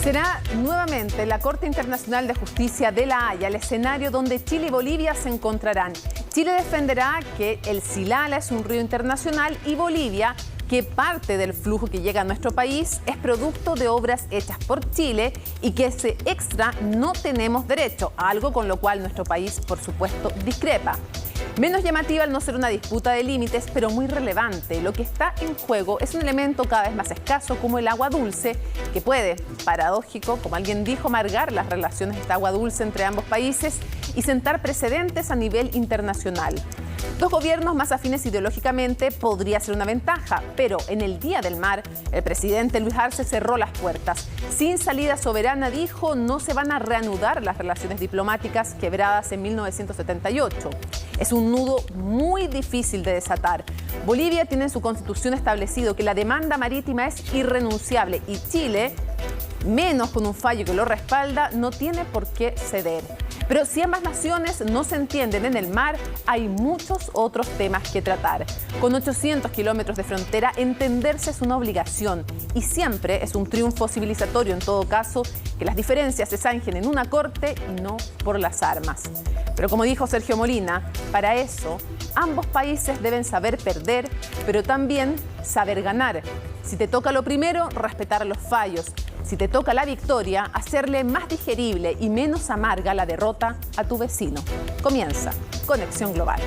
Será nuevamente la Corte Internacional de Justicia de La Haya el escenario donde Chile y Bolivia se encontrarán. Chile defenderá que el Silala es un río internacional y Bolivia que parte del flujo que llega a nuestro país es producto de obras hechas por Chile y que ese extra no tenemos derecho, algo con lo cual nuestro país, por supuesto, discrepa. Menos llamativa al no ser una disputa de límites, pero muy relevante. Lo que está en juego es un elemento cada vez más escaso como el agua dulce, que puede, paradójico, como alguien dijo, amargar las relaciones de esta agua dulce entre ambos países y sentar precedentes a nivel internacional. Dos gobiernos más afines ideológicamente podría ser una ventaja, pero en el Día del Mar, el presidente Luis Arce cerró las puertas. Sin salida soberana, dijo, no se van a reanudar las relaciones diplomáticas quebradas en 1978. Es un nudo muy difícil de desatar. Bolivia tiene en su constitución establecido que la demanda marítima es irrenunciable y Chile, menos con un fallo que lo respalda, no tiene por qué ceder. Pero si ambas naciones no se entienden en el mar, hay muchos otros temas que tratar. Con 800 kilómetros de frontera, entenderse es una obligación y siempre es un triunfo civilizatorio, en todo caso, que las diferencias se zanjen en una corte y no por las armas. Pero como dijo Sergio Molina, para eso ambos países deben saber perder, pero también saber ganar. Si te toca lo primero, respetar los fallos. Si te toca la victoria, hacerle más digerible y menos amarga la derrota a tu vecino. Comienza Conexión Global.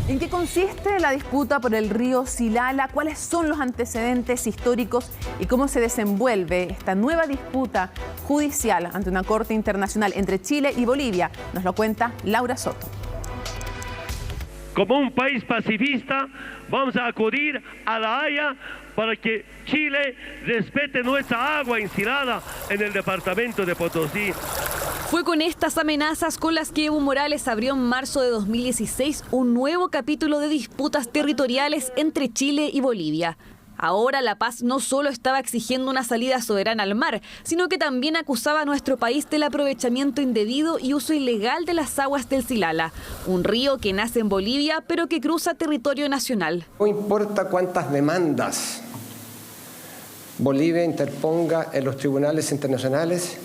¿En qué consiste la disputa por el río Silala? ¿Cuáles son los antecedentes históricos y cómo se desenvuelve esta nueva disputa judicial ante una corte internacional entre Chile y Bolivia? Nos lo cuenta Laura Soto. Como un país pacifista, vamos a acudir a La Haya para que Chile respete nuestra agua en Silala, en el departamento de Potosí. Fue con estas amenazas con las que Evo Morales abrió en marzo de 2016 un nuevo capítulo de disputas territoriales entre Chile y Bolivia. Ahora La Paz no solo estaba exigiendo una salida soberana al mar, sino que también acusaba a nuestro país del aprovechamiento indebido y uso ilegal de las aguas del Silala, un río que nace en Bolivia pero que cruza territorio nacional. No importa cuántas demandas Bolivia interponga en los tribunales internacionales,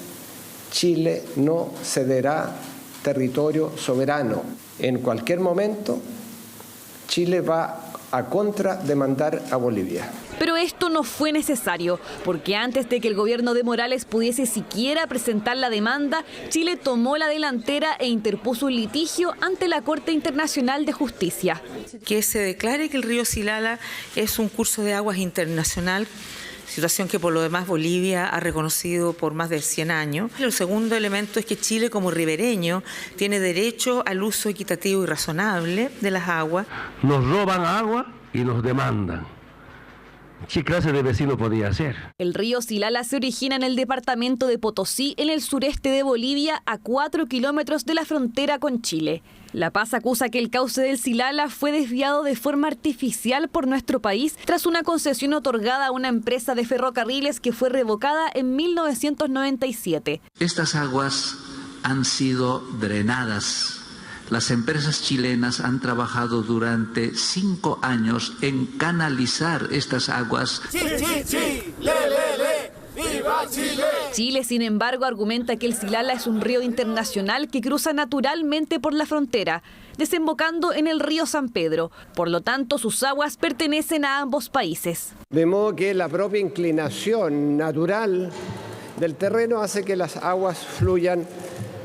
Chile no cederá territorio soberano. En cualquier momento, Chile va a contrademandar a Bolivia. Pero esto no fue necesario, porque antes de que el gobierno de Morales pudiese siquiera presentar la demanda, Chile tomó la delantera e interpuso un litigio ante la Corte Internacional de Justicia. Que se declare que el río Silala es un curso de aguas internacional, situación que por lo demás Bolivia ha reconocido por más de 100 años. El segundo elemento es que Chile, como ribereño, tiene derecho al uso equitativo y razonable de las aguas. Nos roban agua y nos demandan. ¿Qué clase de vecino podía ser? El río Silala se origina en el departamento de Potosí, en el sureste de Bolivia, a 4 kilómetros de la frontera con Chile. La Paz acusa que el cauce del Silala fue desviado de forma artificial por nuestro país tras una concesión otorgada a una empresa de ferrocarriles que fue revocada en 1997. Estas aguas han sido drenadas. Las empresas chilenas han trabajado durante 5 años en canalizar estas aguas. ¡Viva Chile! Chile, sin embargo, argumenta que el Silala es un río internacional que cruza naturalmente por la frontera, desembocando en el río San Pedro. Por lo tanto, sus aguas pertenecen a ambos países. De modo que la propia inclinación natural del terreno hace que las aguas fluyan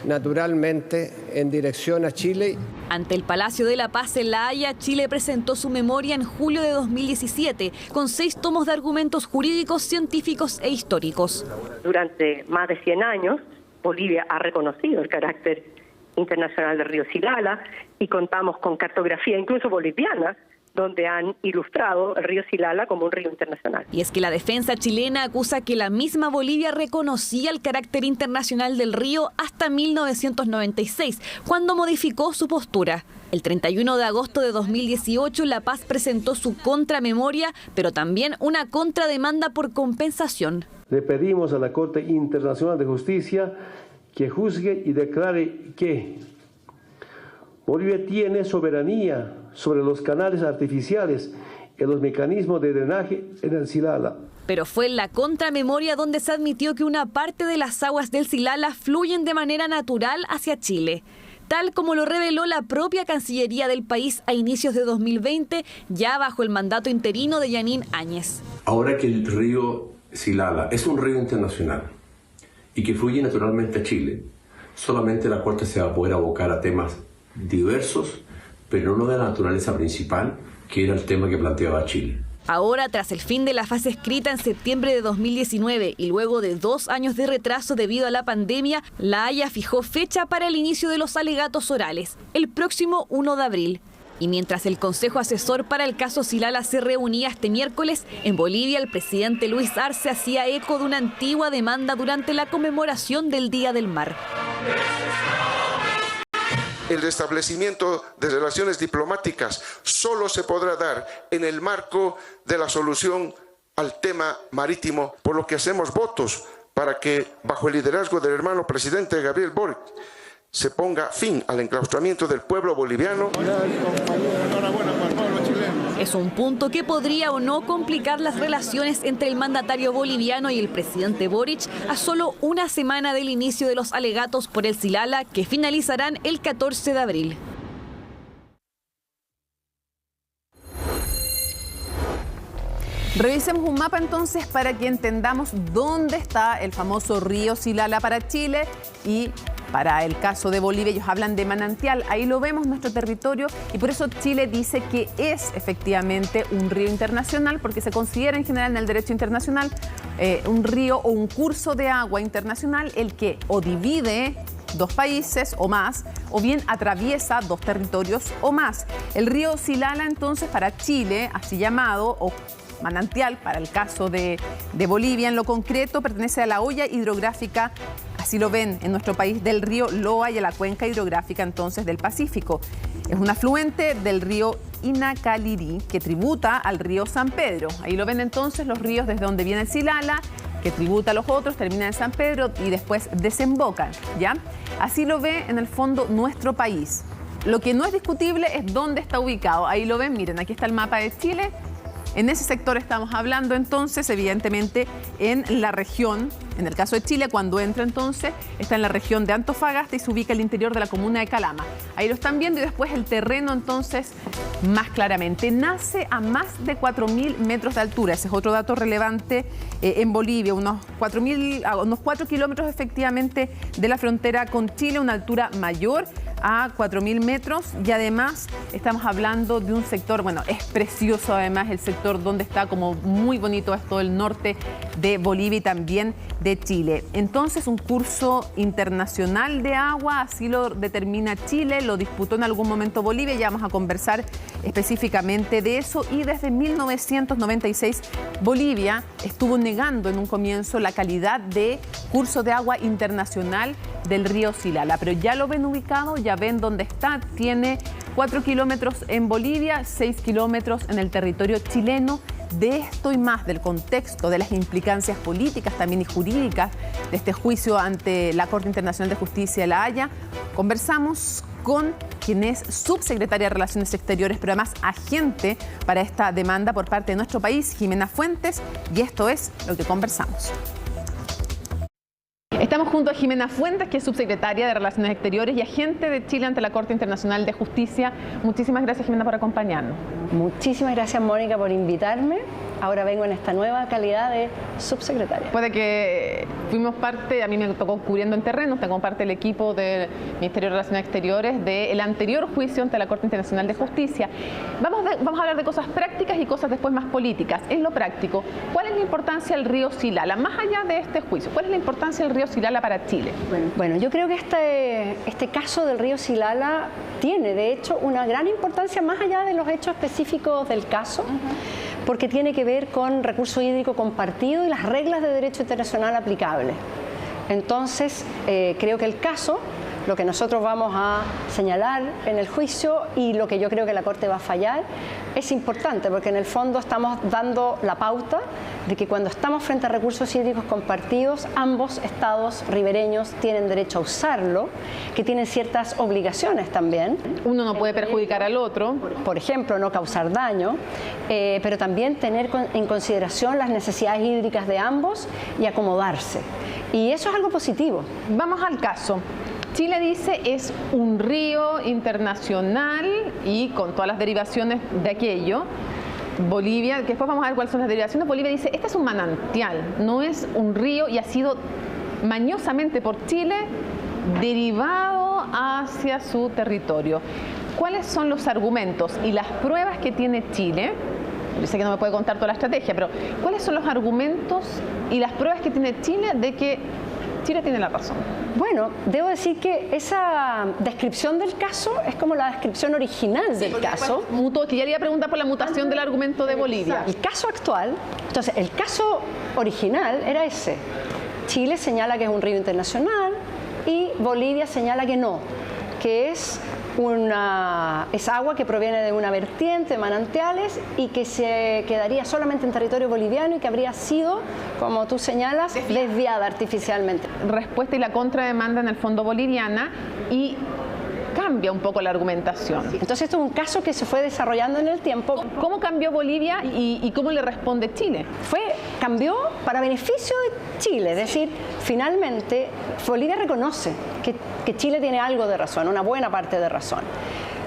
naturalmente en dirección a Chile. Ante el Palacio de la Paz en La Haya, Chile presentó su memoria en julio de 2017, con 6 tomos de argumentos jurídicos, científicos e históricos. Durante más de 100 años, Bolivia ha reconocido el carácter internacional del río Silala y contamos con cartografía, incluso boliviana, donde han ilustrado el río Silala como un río internacional. Y es que la defensa chilena acusa que la misma Bolivia reconocía el carácter internacional del río hasta 1996, cuando modificó su postura. El 31 de agosto de 2018, La Paz presentó su contramemoria, pero también una contrademanda por compensación. Le pedimos a la Corte Internacional de Justicia que juzgue y declare que Bolivia tiene soberanía sobre los canales artificiales en los mecanismos de drenaje en el Silala. Pero fue en la contramemoria donde se admitió que una parte de las aguas del Silala fluyen de manera natural hacia Chile, tal como lo reveló la propia Cancillería del país a inicios de 2020, ya bajo el mandato interino de Jeanine Áñez. Ahora que el río Silala es un río internacional y que fluye naturalmente a Chile, solamente la Corte se va a poder abocar a temas diversos, pero no de la naturaleza principal, que era el tema que planteaba Chile. Ahora, tras el fin de la fase escrita en septiembre de 2019 y luego de 2 años de retraso debido a la pandemia, La Haya fijó fecha para el inicio de los alegatos orales, el próximo 1 de abril. Y mientras el Consejo Asesor para el caso Silala se reunía este miércoles, en Bolivia el presidente Luis Arce hacía eco de una antigua demanda durante la conmemoración del Día del Mar. El restablecimiento de relaciones diplomáticas solo se podrá dar en el marco de la solución al tema marítimo, por lo que hacemos votos para que, bajo el liderazgo del hermano presidente Gabriel Boric, se ponga fin al enclaustramiento del pueblo boliviano. Es un punto que podría o no complicar las relaciones entre el mandatario boliviano y el presidente Boric a solo una semana del inicio de los alegatos por el Silala, que finalizarán el 14 de abril. Revisemos un mapa entonces para que entendamos dónde está el famoso río Silala para Chile y para el caso de Bolivia. Ellos hablan de manantial, ahí lo vemos, nuestro territorio, y por eso Chile dice que es efectivamente un río internacional, porque se considera en general en el derecho internacional un río o un curso de agua internacional el que o divide 2 países o más, o bien atraviesa 2 territorios o más. El río Silala entonces para Chile, así llamado, o manantial para el caso de Bolivia, en lo concreto pertenece a la hoya hidrográfica, así lo ven en nuestro país, del río Loa y a la cuenca hidrográfica entonces del Pacífico. Es un afluente del río Inacaliri que tributa al río San Pedro. Ahí lo ven entonces los ríos desde donde viene el Silala, que tributa a los otros, termina en San Pedro y después desembocan, ¿ya? Así lo ve en el fondo nuestro país. Lo que no es discutible es dónde está ubicado. Ahí lo ven, miren, aquí está el mapa de Chile. En ese sector estamos hablando entonces, evidentemente, en la región, en el caso de Chile, cuando entra entonces, está en la región de Antofagasta y se ubica el interior de la comuna de Calama. Ahí lo están viendo y después el terreno entonces, más claramente, nace a más de 4.000 metros de altura. Ese es otro dato relevante en Bolivia, unos 4 kilómetros efectivamente de la frontera con Chile, una altura mayor a 4.000 metros, y además estamos hablando de un sector, bueno, es precioso además el sector donde está como muy bonito, es todo el norte de Bolivia y también de Chile. Entonces un curso internacional de agua, así lo determina Chile, lo disputó en algún momento Bolivia, ya vamos a conversar específicamente de eso, y desde 1996 Bolivia estuvo negando en un comienzo la calidad de curso de agua internacional del río Silala, pero ya lo ven ubicado, ya ven dónde está, tiene 4 kilómetros en Bolivia, 6 kilómetros en el territorio chileno. De esto y más, del contexto, de las implicancias políticas también y jurídicas de este juicio ante la Corte Internacional de Justicia de La Haya, conversamos con quien es subsecretaria de Relaciones Exteriores, pero además agente para esta demanda por parte de nuestro país, Jimena Fuentes, y esto es lo que conversamos. Estamos junto a Jimena Fuentes, que es subsecretaria de Relaciones Exteriores y agente de Chile ante la Corte Internacional de Justicia. Muchísimas gracias, Jimena, por acompañarnos. Muchísimas gracias, Mónica, por invitarme. Ahora vengo en esta nueva calidad de subsecretaria. Puede que fuimos parte, a mí me tocó cubriendo en terreno, tengo parte del equipo del Ministerio de Relaciones Exteriores del anterior juicio ante la Corte Internacional de Justicia. Vamos a hablar de cosas prácticas y cosas después más políticas. En lo práctico, ¿cuál es la importancia del río Silala? Más allá de este juicio, ¿cuál es la importancia del río Silala para Chile? Bueno, yo creo que este caso del río Silala tiene, de hecho, una gran importancia más allá de los hechos específicos del caso, porque tiene que ver con recurso hídrico compartido y las reglas de derecho internacional aplicables. Entonces, creo que el caso lo que nosotros vamos a señalar en el juicio y lo que yo creo que la Corte va a fallar es importante, porque en el fondo estamos dando la pauta de que cuando estamos frente a recursos hídricos compartidos, ambos estados ribereños tienen derecho a usarlo, que tienen ciertas obligaciones también. Uno no puede perjudicar al otro. Por ejemplo, no causar daño, pero también tener en consideración las necesidades hídricas de ambos y acomodarse. Y eso es algo positivo. Vamos al caso. Chile dice es un río internacional y con todas las derivaciones de aquello. Bolivia, que después vamos a ver cuáles son las derivaciones. Bolivia dice, este es un manantial, no es un río y ha sido mañosamente por Chile derivado hacia su territorio. ¿Cuáles son los argumentos y las pruebas que tiene Chile? Yo sé que no me puede contar toda la estrategia, pero ¿cuáles son los argumentos y las pruebas que tiene Chile de que Chile tiene la razón? Bueno, debo decir que esa descripción del caso es como la descripción original del caso. Mutó, que ya le iba a preguntar por la mutación del argumento de Bolivia. El caso actual, entonces el caso original era ese. Chile señala que es un río internacional y Bolivia señala que no, que es agua que proviene de una vertiente de manantiales y que se quedaría solamente en territorio boliviano y que habría sido, como tú señalas, desviada artificialmente. Respuesta y la contrademanda en el fondo boliviana y cambia un poco la argumentación. Entonces esto es un caso que se fue desarrollando en el tiempo. ¿Cómo cambió Bolivia y cómo le responde Chile? Cambió para beneficio de Chile, es decir, finalmente Bolivia reconoce que Chile tiene algo de razón, una buena parte de razón.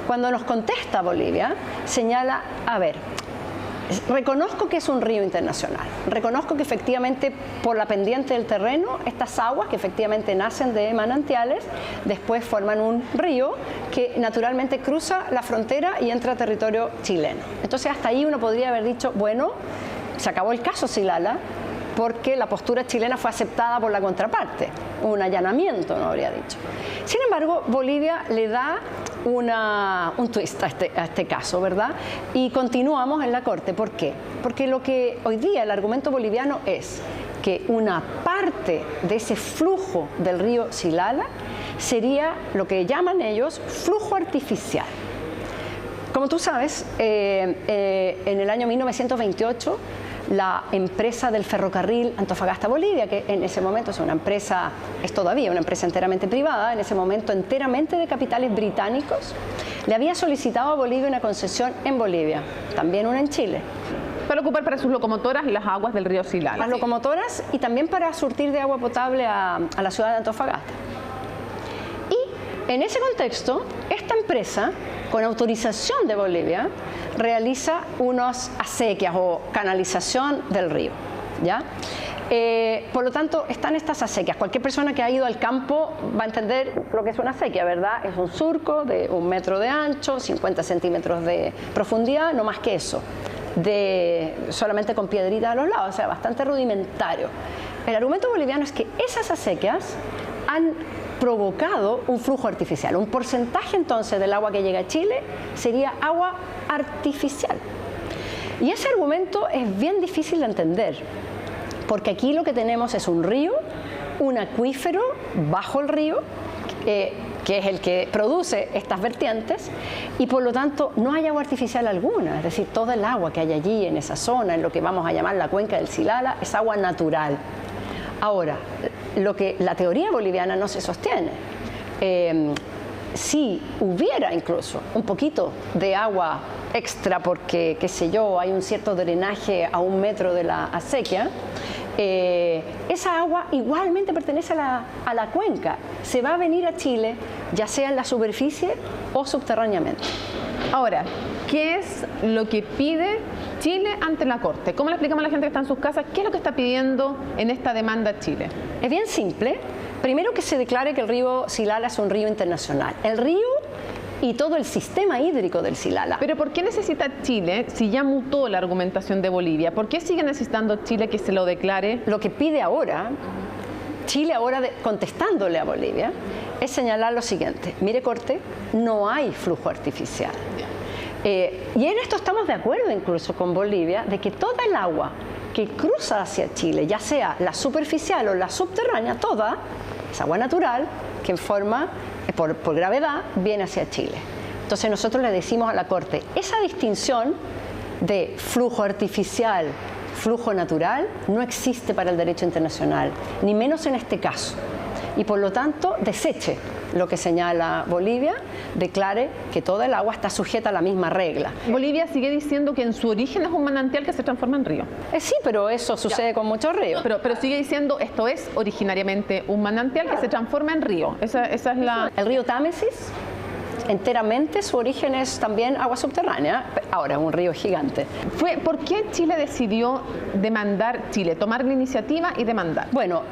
Cuando nos contesta Bolivia, señala, a ver, reconozco que es un río internacional, reconozco que efectivamente por la pendiente del terreno, estas aguas que efectivamente nacen de manantiales, después forman un río que naturalmente cruza la frontera y entra a territorio chileno. Entonces hasta ahí uno podría haber dicho, bueno, se acabó el caso Silala, porque la postura chilena fue aceptada por la contraparte, un allanamiento, no habría dicho. Sin embargo, Bolivia le da un twist a este caso, ¿verdad? Y continuamos en la Corte. ¿Por qué? Porque lo que hoy día el argumento boliviano es que una parte de ese flujo del río Silala sería lo que llaman ellos flujo artificial. Como tú sabes, en el año 1928, la empresa del ferrocarril Antofagasta-Bolivia, que en ese momento es todavía una empresa enteramente privada, en ese momento enteramente de capitales británicos, le había solicitado a Bolivia una concesión en Bolivia, también una en Chile. Para ocupar para sus locomotoras las aguas del río Silala. Las locomotoras y también para surtir de agua potable a la ciudad de Antofagasta. Y en ese contexto, esta empresa, con autorización de Bolivia, realiza unas acequias o canalización del río, ¿ya? Por lo tanto, están estas acequias. Cualquier persona que ha ido al campo va a entender lo que es una acequia, ¿verdad? Es un surco de 1 metro de ancho, 50 centímetros de profundidad, no más que eso, solamente con piedritas a los lados, o sea, bastante rudimentario. El argumento boliviano es que esas acequias han provocado un flujo artificial. Un porcentaje entonces del agua que llega a Chile sería agua artificial. Y ese argumento es bien difícil de entender, porque aquí lo que tenemos es un río, un acuífero bajo el río, que es el que produce estas vertientes, y por lo tanto no hay agua artificial alguna, es decir, todo el agua que hay allí en esa zona, en lo que vamos a llamar la cuenca del Silala, es agua natural. Ahora, la teoría boliviana no se sostiene. Si hubiera incluso un poquito de agua extra porque, qué sé yo, hay un cierto drenaje a 1 metro de la acequia, esa agua igualmente pertenece a la cuenca. Se va a venir a Chile, ya sea en la superficie o subterráneamente. Ahora, ¿qué es lo que pide Chile ante la Corte? ¿Cómo le explicamos a la gente que está en sus casas qué es lo que está pidiendo en esta demanda Chile? Es bien simple. Primero, que se declare que el río Silala es un río internacional. El río y todo el sistema hídrico del Silala. Pero ¿por qué necesita Chile, si ya mutó la argumentación de Bolivia? ¿Por qué sigue necesitando Chile que se lo declare? Lo que pide ahora, Chile ahora contestándole a Bolivia, es señalar lo siguiente. Mire, Corte, no hay flujo artificial. Y en esto estamos de acuerdo incluso con Bolivia, de que toda el agua que cruza hacia Chile, ya sea la superficial o la subterránea, toda es agua natural que en forma, por gravedad, viene hacia Chile. Entonces nosotros le decimos a la Corte, esa distinción de flujo artificial, flujo natural, no existe para el derecho internacional, ni menos en este caso. Y por lo tanto, deseche lo que señala Bolivia, declare que toda el agua está sujeta a la misma regla. Bolivia sigue diciendo que en su origen es un manantial que se transforma en río. Sí, pero eso sucede con muchos ríos. Pero sigue diciendo esto es originariamente un manantial que se transforma en río. Esa es la... El río Támesis, enteramente su origen es también agua subterránea, ahora es un río gigante. ¿Por qué Chile decidió tomar la iniciativa y demandar? Bueno,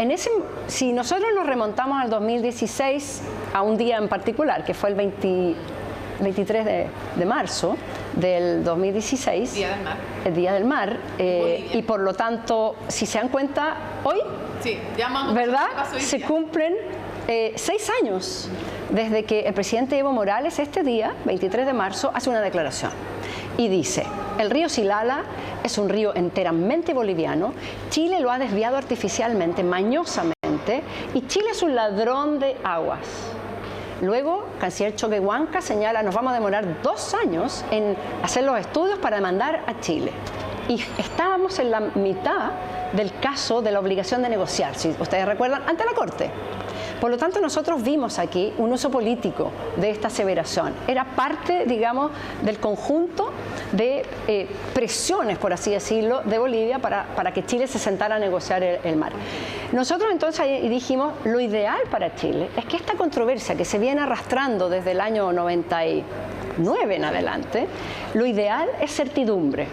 si nosotros nos remontamos al 2016, a un día en particular, que fue el 23 de marzo del 2016, Día del Mar. El Día del Mar, y por lo tanto, si se dan cuenta, hoy, sí, ¿verdad? Se cumplen 6 años desde que el presidente Evo Morales este día, 23 de marzo, hace una declaración y dice, el río Silala es un río enteramente boliviano, Chile lo ha desviado artificialmente, mañosamente, y Chile es un ladrón de aguas. Luego, canciller Choquehuanca señala, nos vamos a demorar 2 años en hacer los estudios para demandar a Chile. Y estábamos en la mitad del caso de la obligación de negociar, si ustedes recuerdan, ante la Corte. Por lo tanto, nosotros vimos aquí un uso político de esta aseveración. Era parte, digamos, del conjunto de presiones, por así decirlo, de Bolivia para que Chile se sentara a negociar el mar. Nosotros entonces dijimos, lo ideal para Chile es que esta controversia que se viene arrastrando desde el año 99 en adelante, lo ideal es certidumbre.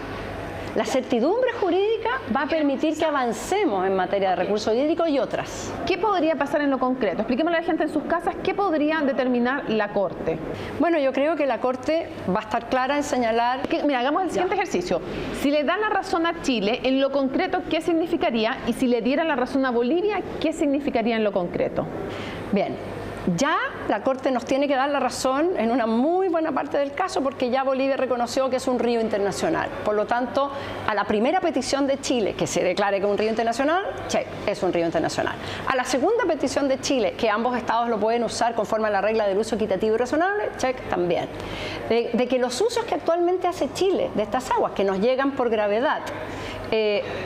La certidumbre jurídica va a permitir que avancemos en materia de recursos hídricos y otras. ¿Qué podría pasar en lo concreto? Expliquémosle a la gente en sus casas qué podría determinar la Corte. Bueno, yo creo que la Corte va a estar clara en señalar... Mira, hagamos el siguiente ejercicio. Si le da la razón a Chile, en lo concreto, ¿qué significaría? Y si le diera la razón a Bolivia, ¿qué significaría en lo concreto? Bien. Ya la Corte nos tiene que dar la razón en una muy buena parte del caso porque ya Bolivia reconoció que es un río internacional. Por lo tanto, a la primera petición de Chile que se declare que es un río internacional, check, es un río internacional. A la segunda petición de Chile, que ambos estados lo pueden usar conforme a la regla del uso equitativo y razonable, check también. De que los usos que actualmente hace Chile de estas aguas, que nos llegan por gravedad,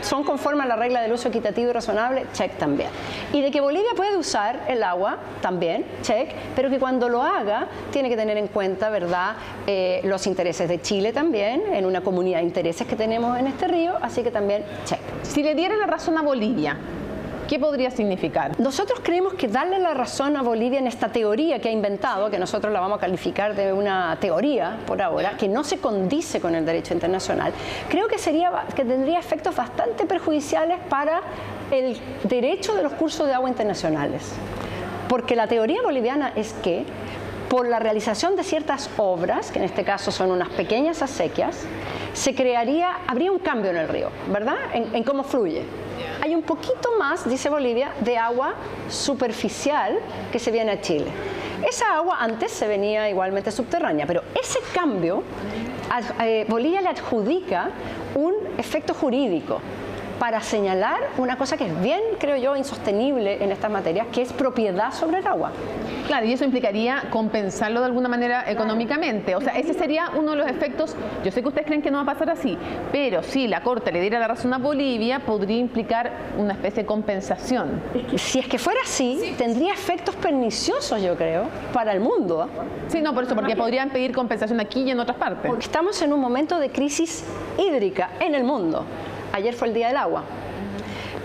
son conforme a la regla del uso equitativo y razonable, check también. Y de que Bolivia puede usar el agua, también, check, pero que cuando lo haga tiene que tener en cuenta, ¿verdad?, los intereses de Chile también, en una comunidad de intereses que tenemos en este río, así que también, check. Si le diera la razón a Bolivia, ¿qué podría significar? Nosotros creemos que darle la razón a Bolivia en esta teoría que ha inventado, que nosotros la vamos a calificar de una teoría por ahora, que no se condice con el derecho internacional, creo que tendría efectos bastante perjudiciales para el derecho de los cursos de agua internacionales. Porque la teoría boliviana es que por la realización de ciertas obras, que en este caso son unas pequeñas acequias, habría un cambio en el río, ¿verdad? En cómo fluye. Hay un poquito más, dice Bolivia, de agua superficial que se viene a Chile. Esa agua antes se venía igualmente subterránea, pero ese cambio, Bolivia le adjudica un efecto jurídico para señalar una cosa que es bien, creo yo, insostenible en estas materias, que es propiedad sobre el agua. Claro, y eso implicaría compensarlo de alguna manera económicamente. O sea, ese sería uno de los efectos. Yo sé que ustedes creen que no va a pasar así, pero si la Corte le diera la razón a Bolivia, podría implicar una especie de compensación. Si es que fuera así, tendría efectos perniciosos, yo creo, para el mundo. Sí, no, por eso, porque podrían pedir compensación aquí y en otras partes. Porque estamos en un momento de crisis hídrica en el mundo. Ayer fue el Día del Agua.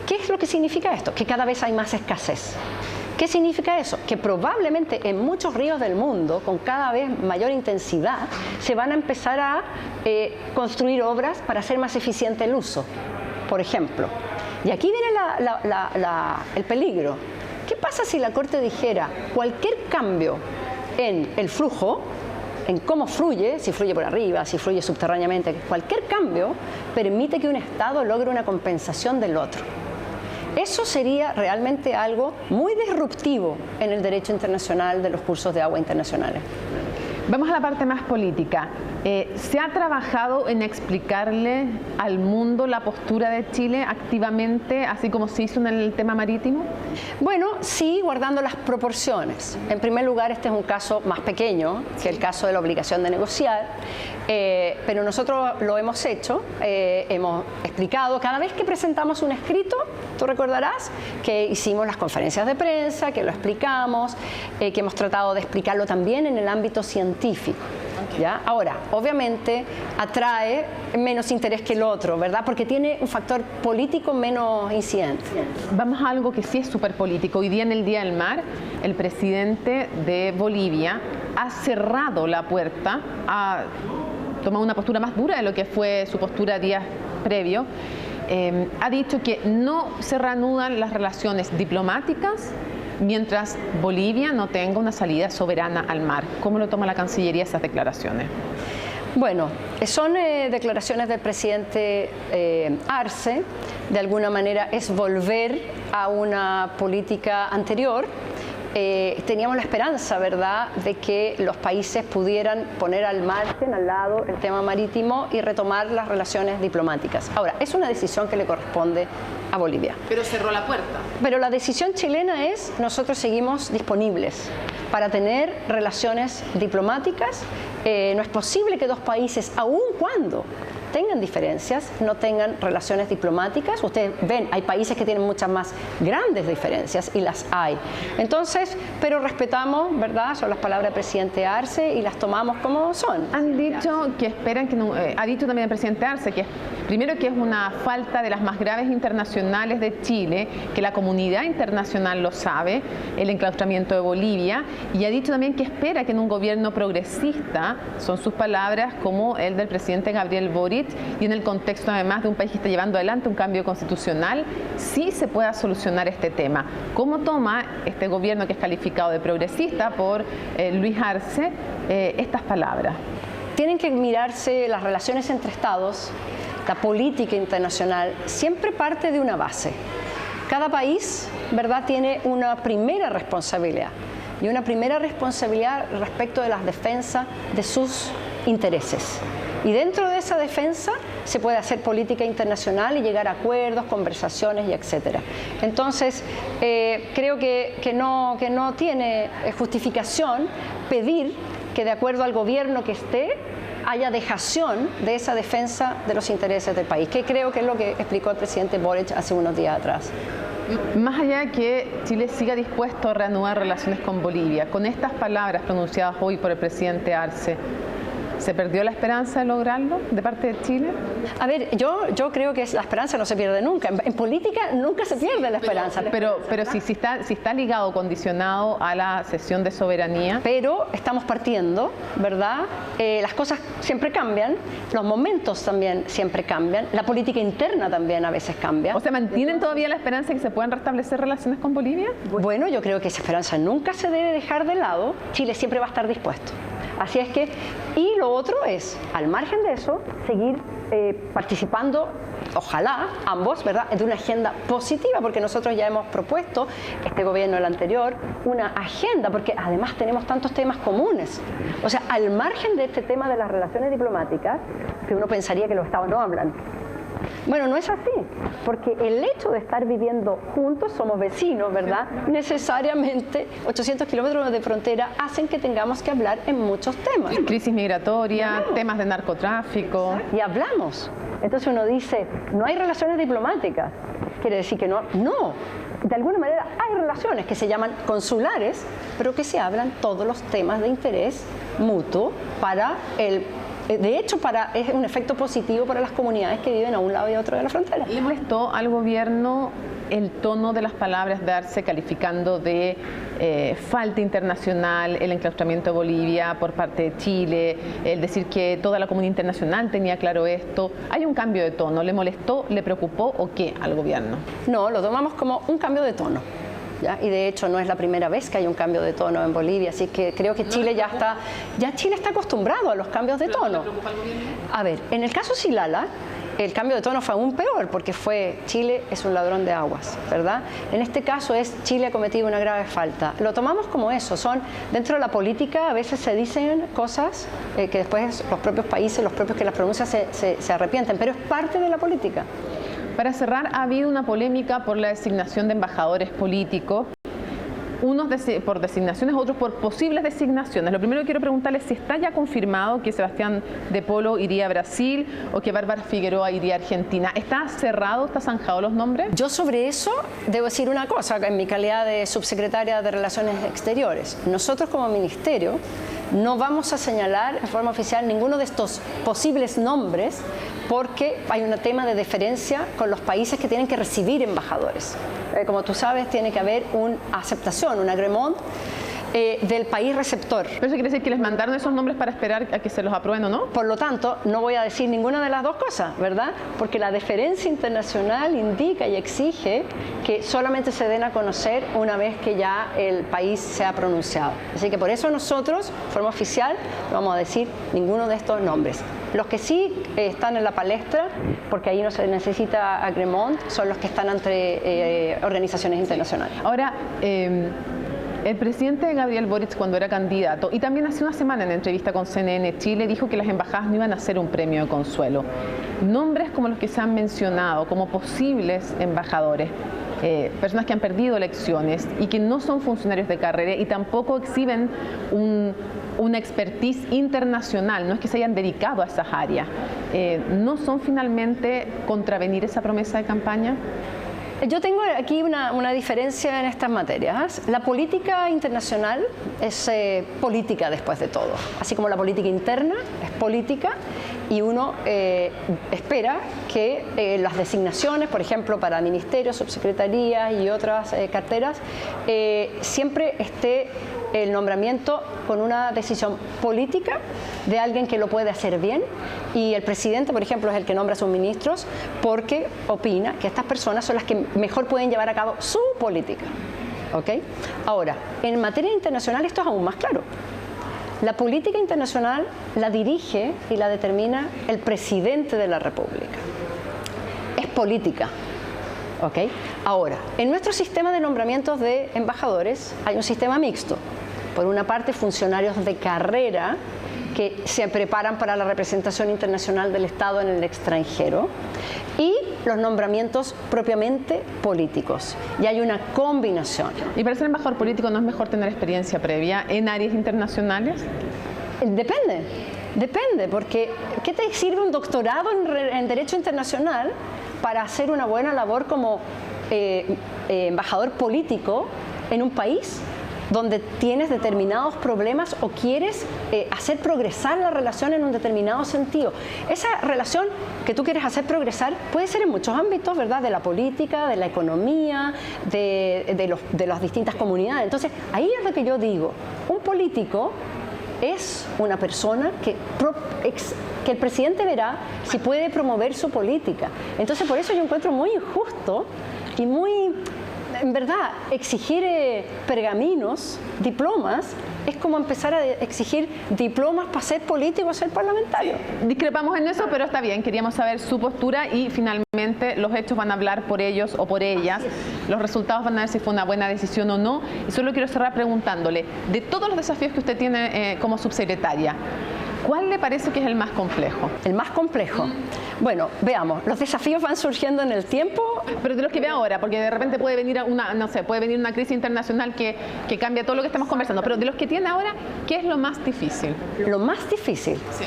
¿Qué es lo que significa esto? Que cada vez hay más escasez. ¿Qué significa eso? Que probablemente en muchos ríos del mundo, con cada vez mayor intensidad, se van a empezar a construir obras para hacer más eficiente el uso, por ejemplo. Y aquí viene el peligro. ¿Qué pasa si la Corte dijera cualquier cambio en el flujo, en cómo fluye, si fluye por arriba, si fluye subterráneamente, cualquier cambio permite que un Estado logre una compensación del otro? Eso sería realmente algo muy disruptivo en el derecho internacional de los cursos de agua internacionales. Vamos a la parte más política. ¿Se ha trabajado en explicarle al mundo la postura de Chile activamente, así como se hizo en el tema marítimo? Bueno, sí, guardando las proporciones. En primer lugar, este es un caso más pequeño que el caso de la obligación de negociar, pero nosotros lo hemos hecho, hemos explicado, cada vez que presentamos un escrito, tú recordarás que hicimos las conferencias de prensa, que lo explicamos, que hemos tratado de explicarlo también en el ámbito científico. ¿Ya? Ahora, obviamente atrae menos interés que el otro, ¿verdad? Porque tiene un factor político menos incidente. Vamos a algo que sí es súper político. Hoy día en el Día del Mar, el presidente de Bolivia ha cerrado la puerta, ha tomado una postura más dura de lo que fue su postura días previo. Ha dicho que no se reanudan las relaciones diplomáticas mientras Bolivia no tenga una salida soberana al mar. ¿Cómo lo toma la Cancillería esas declaraciones? Bueno, son declaraciones del presidente Arce. De alguna manera es volver a una política anterior. Teníamos la esperanza, ¿verdad?, de que los países pudieran poner al margen, al lado, el tema marítimo y retomar las relaciones diplomáticas. Ahora, es una decisión que le corresponde a Bolivia. Pero cerró la puerta. Pero la decisión chilena es, nosotros seguimos disponibles para tener relaciones diplomáticas. No es posible que dos países, aun cuando tengan diferencias, no tengan relaciones diplomáticas. Ustedes ven, hay países que tienen muchas más grandes diferencias y las hay. Entonces, pero respetamos, ¿verdad? Son las palabras del presidente Arce y las tomamos como son. Han dicho que esperan que ha dicho también el presidente Arce que primero que es una falta de las más graves internacionales de Chile, que la comunidad internacional lo sabe, el enclaustramiento de Bolivia, y ha dicho también que espera que en un gobierno progresista, son sus palabras, como el del presidente Gabriel Boric, y en el contexto además de un país que está llevando adelante un cambio constitucional, sí se pueda solucionar este tema. ¿Cómo toma este gobierno que es calificado de progresista por Luis Arce estas palabras? Tienen que mirarse las relaciones entre estados, la política internacional, siempre parte de una base. Cada país, ¿verdad?, tiene una primera responsabilidad, y una primera responsabilidad respecto de las defensas de sus intereses. Y dentro de esa defensa se puede hacer política internacional y llegar a acuerdos, conversaciones y etcétera. Entonces, creo que no tiene justificación pedir que de acuerdo al gobierno que esté haya dejación de esa defensa de los intereses del país, que creo que es lo que explicó el presidente Boric hace unos días atrás. Más allá de que Chile siga dispuesto a reanudar relaciones con Bolivia, con estas palabras pronunciadas hoy por el presidente Arce, ¿se perdió la esperanza de lograrlo de parte de Chile? A ver, yo creo que la esperanza no se pierde nunca. En política nunca se pierde la esperanza. Pero si está ligado, condicionado a la cesión de soberanía. Pero estamos partiendo, ¿verdad? Las cosas siempre cambian, los momentos también siempre cambian, la política interna también a veces cambia. O sea, ¿mantienen todavía la esperanza de que se puedan restablecer relaciones con Bolivia? Bueno, yo creo que esa esperanza nunca se debe dejar de lado. Chile siempre va a estar dispuesto. Así es que, y lo otro es, al margen de eso, seguir participando, ojalá, ambos, ¿verdad?, de una agenda positiva, porque nosotros ya hemos propuesto, este gobierno, el anterior, una agenda, porque además tenemos tantos temas comunes. O sea, al margen de este tema de las relaciones diplomáticas, que uno pensaría que los estados no hablan. Bueno, no es así, porque el hecho de estar viviendo juntos, somos vecinos, ¿verdad? Necesariamente 800 kilómetros de frontera hacen que tengamos que hablar en muchos temas. Crisis migratoria, temas de narcotráfico. Y hablamos. Entonces uno dice, no hay relaciones diplomáticas. Quiere decir que no. No. De alguna manera hay relaciones que se llaman consulares, pero que se hablan todos los temas de interés mutuo para el... De hecho, es un efecto positivo para las comunidades que viven a un lado y a otro de la frontera. ¿Le molestó al gobierno el tono de las palabras de Arce calificando de falta internacional el enclaustramiento de Bolivia por parte de Chile, el decir que toda la comunidad internacional tenía claro esto? ¿Hay un cambio de tono? ¿Le molestó, le preocupó o qué al gobierno? No, lo tomamos como un cambio de tono. ¿Ya? Y de hecho no es la primera vez que hay un cambio de tono en Bolivia, así que creo que Chile Chile está acostumbrado a los cambios de tono. A ver, en el caso Silala, el cambio de tono fue aún peor, porque fue Chile es un ladrón de aguas, ¿verdad? En este caso es Chile ha cometido una grave falta. Lo tomamos como eso, dentro de la política a veces se dicen cosas que después los propios países, los propios que las pronuncian se arrepienten, pero es parte de la política. Para cerrar, ha habido una polémica por la designación de embajadores políticos. Unos por designaciones, otros por posibles designaciones. Lo primero que quiero preguntarle es si está ya confirmado que Sebastián de Polo iría a Brasil o que Bárbara Figueroa iría a Argentina. ¿Está cerrado, está zanjado los nombres? Yo sobre eso debo decir una cosa, en mi calidad de subsecretaria de Relaciones Exteriores. Nosotros como ministerio no vamos a señalar en forma oficial ninguno de estos posibles nombres porque hay un tema de deferencia con los países que tienen que recibir embajadores. Como tú sabes, tiene que haber una aceptación, un agrément del país receptor. ¿Pero eso quiere decir que les mandaron esos nombres para esperar a que se los aprueben o no? Por lo tanto, no voy a decir ninguna de las dos cosas, ¿verdad? Porque la deferencia internacional indica y exige que solamente se den a conocer una vez que ya el país se ha pronunciado. Así que por eso nosotros, de forma oficial, no vamos a decir ninguno de estos nombres. Los que sí están en la palestra, porque ahí no se necesita agrément, son los que están entre organizaciones internacionales. Ahora, el presidente Gabriel Boric, cuando era candidato, y también hace una semana en entrevista con CNN Chile, dijo que las embajadas no iban a ser un premio de consuelo. Nombres como los que se han mencionado como posibles embajadores, personas que han perdido elecciones y que no son funcionarios de carrera y tampoco exhiben una expertise internacional, no es que se hayan dedicado a esas áreas, ¿no son finalmente contravenir esa promesa de campaña? Yo tengo aquí una diferencia en estas materias. La política internacional es política después de todo, así como la política interna es política y uno espera que las designaciones, por ejemplo, para ministerios, subsecretarías y otras carteras, siempre esté el nombramiento con una decisión política de alguien que lo puede hacer bien y el presidente, por ejemplo, es el que nombra a sus ministros porque opina que estas personas son las que mejor pueden llevar a cabo su política. ¿Ok? Ahora, en materia internacional esto es aún más claro. La política internacional la dirige y la determina el presidente de la República. Es política. ¿Ok? Ahora, en nuestro sistema de nombramientos de embajadores hay un sistema mixto. Por una parte, funcionarios de carrera que se preparan para la representación internacional del Estado en el extranjero y los nombramientos propiamente políticos. Y hay una combinación. ¿Y para ser embajador político no es mejor tener experiencia previa en áreas internacionales? Depende, porque ¿qué te sirve un doctorado en Derecho Internacional para hacer una buena labor como embajador político en un país donde tienes determinados problemas o quieres hacer progresar la relación en un determinado sentido? Esa relación que tú quieres hacer progresar puede ser en muchos ámbitos, ¿verdad? De la política, de la economía, de las distintas comunidades. Entonces, ahí es lo que yo digo. Un político es una persona que el presidente verá si puede promover su política. Entonces, por eso yo encuentro muy injusto y muy... En verdad, exigir pergaminos, diplomas, es como empezar a exigir diplomas para ser político o ser parlamentario. Discrepamos en eso, pero está bien. Queríamos saber su postura y finalmente los hechos van a hablar por ellos o por ellas. Los resultados van a ver si fue una buena decisión o no. Y solo quiero cerrar preguntándole, de todos los desafíos que usted tiene como subsecretaria, ¿cuál le parece que es el más complejo? El más complejo. Bueno, veamos, los desafíos van surgiendo en el tiempo. Pero de los que ve ahora, porque de repente puede venir una crisis internacional que cambia todo lo que estamos conversando. Pero de los que tiene ahora, ¿qué es lo más difícil? Lo más difícil. Sí.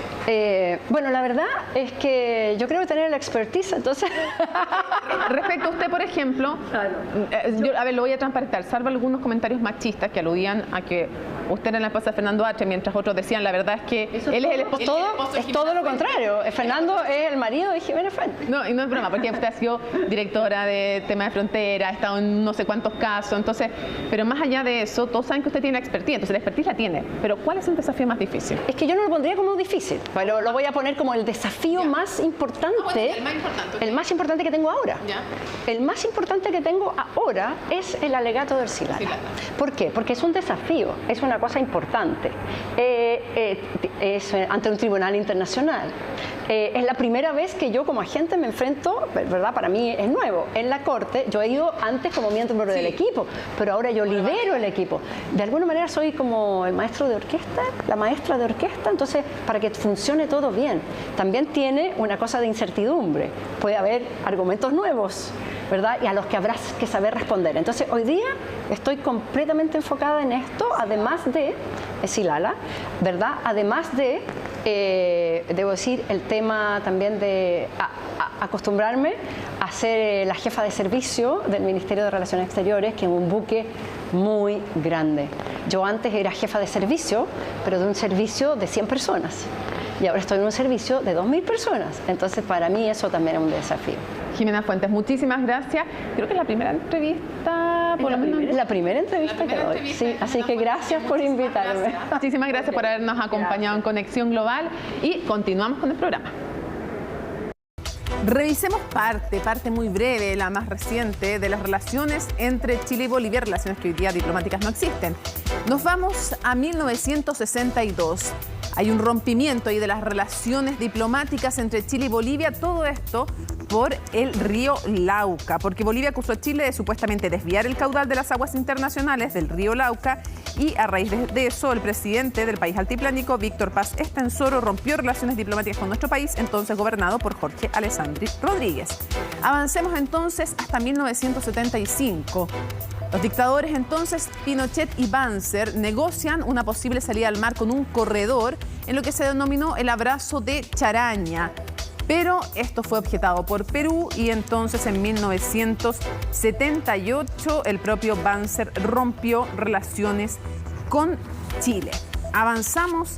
Bueno, la verdad es que yo creo que tener la expertise, entonces. Respecto a usted, por ejemplo, yo, a ver, lo voy a transparentar, salvo algunos comentarios machistas que aludían a que usted era la esposa de Fernando Arce, mientras otros decían, la verdad es que él es el esposo. Es todo lo contrario. Fernando es el marido de Jimena Fuentes. No, y no es broma, porque usted ha sido directora de tema de frontera, ha estado en no sé cuántos casos, entonces, pero más allá de eso, todos saben que usted tiene expertise, entonces la expertise la tiene, pero ¿cuál es el desafío más difícil? Es que yo no lo pondría como difícil, pero lo voy a poner como el desafío más importante, el más importante que tengo ahora. El más importante que tengo ahora es el alegato del Silala. ¿Por qué? Porque es un desafío, es una cosa importante, es ante un tribunal internacional. Es la primera vez es que yo como agente me enfrento, ¿verdad? Para mí es nuevo. En la Corte yo he ido antes como miembro del equipo, pero ahora yo lidero el equipo. De alguna manera soy como el maestro de orquesta, la maestra de orquesta, entonces para que funcione todo bien. También tiene una cosa de incertidumbre. Puede haber argumentos nuevos, ¿verdad? Y a los que habrá que saber responder. Entonces, hoy día estoy completamente enfocada en esto, además de Silala, ¿verdad? Además de, debo decir, el tema también de acostumbrarme a ser la jefa de servicio del Ministerio de Relaciones Exteriores, que es un buque muy grande. Yo antes era jefa de servicio, pero de un servicio de 100 personas. Y ahora estoy en un servicio de 2.000 personas. Entonces, para mí eso también es un desafío. Jimena Fuentes, muchísimas gracias. Creo que es la primera entrevista, por lo menos. La primera entrevista que doy, sí. Así que gracias por invitarme. Muchísimas gracias por habernos acompañado en Conexión Global y continuamos con el programa. Revisemos parte muy breve, la más reciente, de las relaciones entre Chile y Bolivia, relaciones que hoy día diplomáticas no existen. Nos vamos a 1962. Hay un rompimiento ahí de las relaciones diplomáticas entre Chile y Bolivia, todo esto por el río Lauca, porque Bolivia acusó a Chile de supuestamente desviar el caudal de las aguas internacionales del río Lauca y a raíz de eso el presidente del país altiplánico, Víctor Paz Estenssoro, rompió relaciones diplomáticas con nuestro país, entonces gobernado por Jorge Alessandri Rodríguez. Avancemos entonces hasta 1975. Los dictadores entonces, Pinochet y Banzer, negocian una posible salida al mar con un corredor en lo que se denominó el abrazo de Charaña. Pero esto fue objetado por Perú y entonces en 1978 el propio Banzer rompió relaciones con Chile. Avanzamos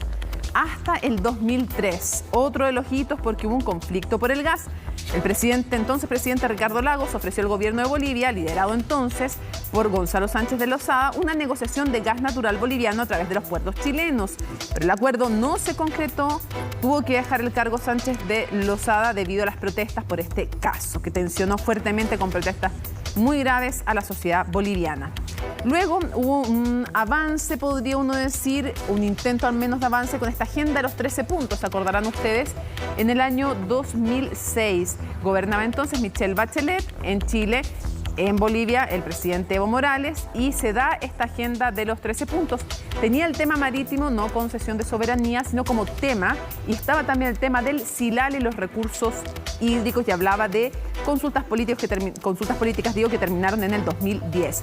hasta el 2003, otro de los hitos porque hubo un conflicto por el gas. El entonces presidente Ricardo Lagos ofreció al gobierno de Bolivia, liderado entonces por Gonzalo Sánchez de Lozada, una negociación de gas natural boliviano a través de los puertos chilenos. Pero el acuerdo no se concretó, tuvo que dejar el cargo Sánchez de Lozada debido a las protestas por este caso, que tensionó fuertemente con protestas muy graves a la sociedad boliviana. Luego hubo un avance, podría uno decir, un intento al menos de avance con esta agenda de los 13 puntos, se acordarán ustedes, en el año 2006. Gobernaba entonces Michelle Bachelet en Chile, en Bolivia el presidente Evo Morales, y se da esta agenda de los 13 puntos. Tenía el tema marítimo, no concesión de soberanía, sino como tema, y estaba también el tema del Silala y los recursos hídricos, y hablaba de consultas políticas que terminaron en el 2010.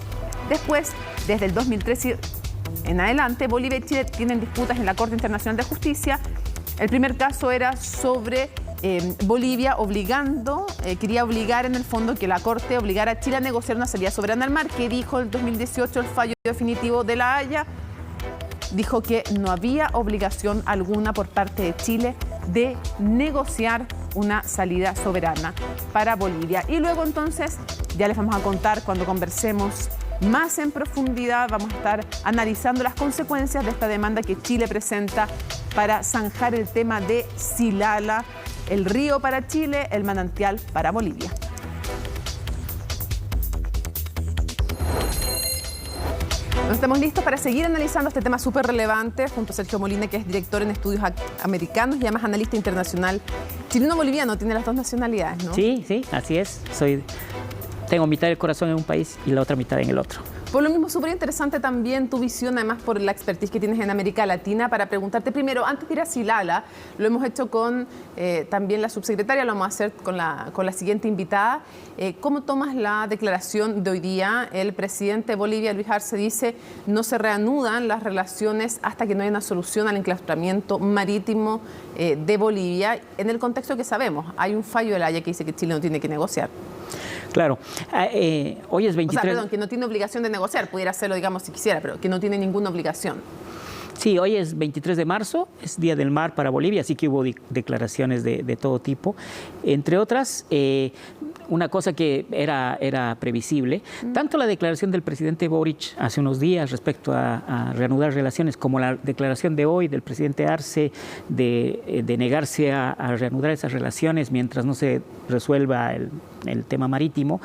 Después, desde el 2013 en adelante, Bolivia y Chile tienen disputas en la Corte Internacional de Justicia. El primer caso era sobre Bolivia quería obligar en el fondo que la Corte obligara a Chile a negociar una salida soberana al mar, que dijo en 2018 el fallo definitivo de La Haya. Dijo que no había obligación alguna por parte de Chile de negociar una salida soberana para Bolivia. Y luego entonces, ya les vamos a contar cuando conversemos más en profundidad, vamos a estar analizando las consecuencias de esta demanda que Chile presenta para zanjar el tema de Silala, el río para Chile, el manantial para Bolivia. Estamos listos para seguir analizando este tema súper relevante junto a Sergio Molina, que es director en estudios americanos y además analista internacional chileno-boliviano. Tiene las dos nacionalidades, ¿no? Sí, así es. Tengo mitad del corazón en un país y la otra mitad en el otro. Por lo mismo, súper interesante también tu visión, además por la expertise que tienes en América Latina, para preguntarte primero, antes de ir a Silala, lo hemos hecho con también la subsecretaria, lo vamos a hacer con la siguiente invitada. ¿Cómo tomas la declaración de hoy día? El presidente de Bolivia, Luis Arce, dice no se reanudan las relaciones hasta que no haya una solución al enclaustramiento marítimo de Bolivia, en el contexto que sabemos. Hay un fallo de La Haya que dice que Chile no tiene que negociar. Claro. Hoy es 23... que no tiene obligación de negociar, pudiera hacerlo, digamos, si quisiera, pero que no tiene ninguna obligación. Sí, hoy es 23 de marzo, es Día del Mar para Bolivia, así que hubo declaraciones de todo tipo. Entre otras, una cosa que era previsible, tanto la declaración del presidente Boric hace unos días respecto a reanudar relaciones, como la declaración de hoy del presidente Arce de negarse a reanudar esas relaciones mientras no se resuelva el tema marítimo,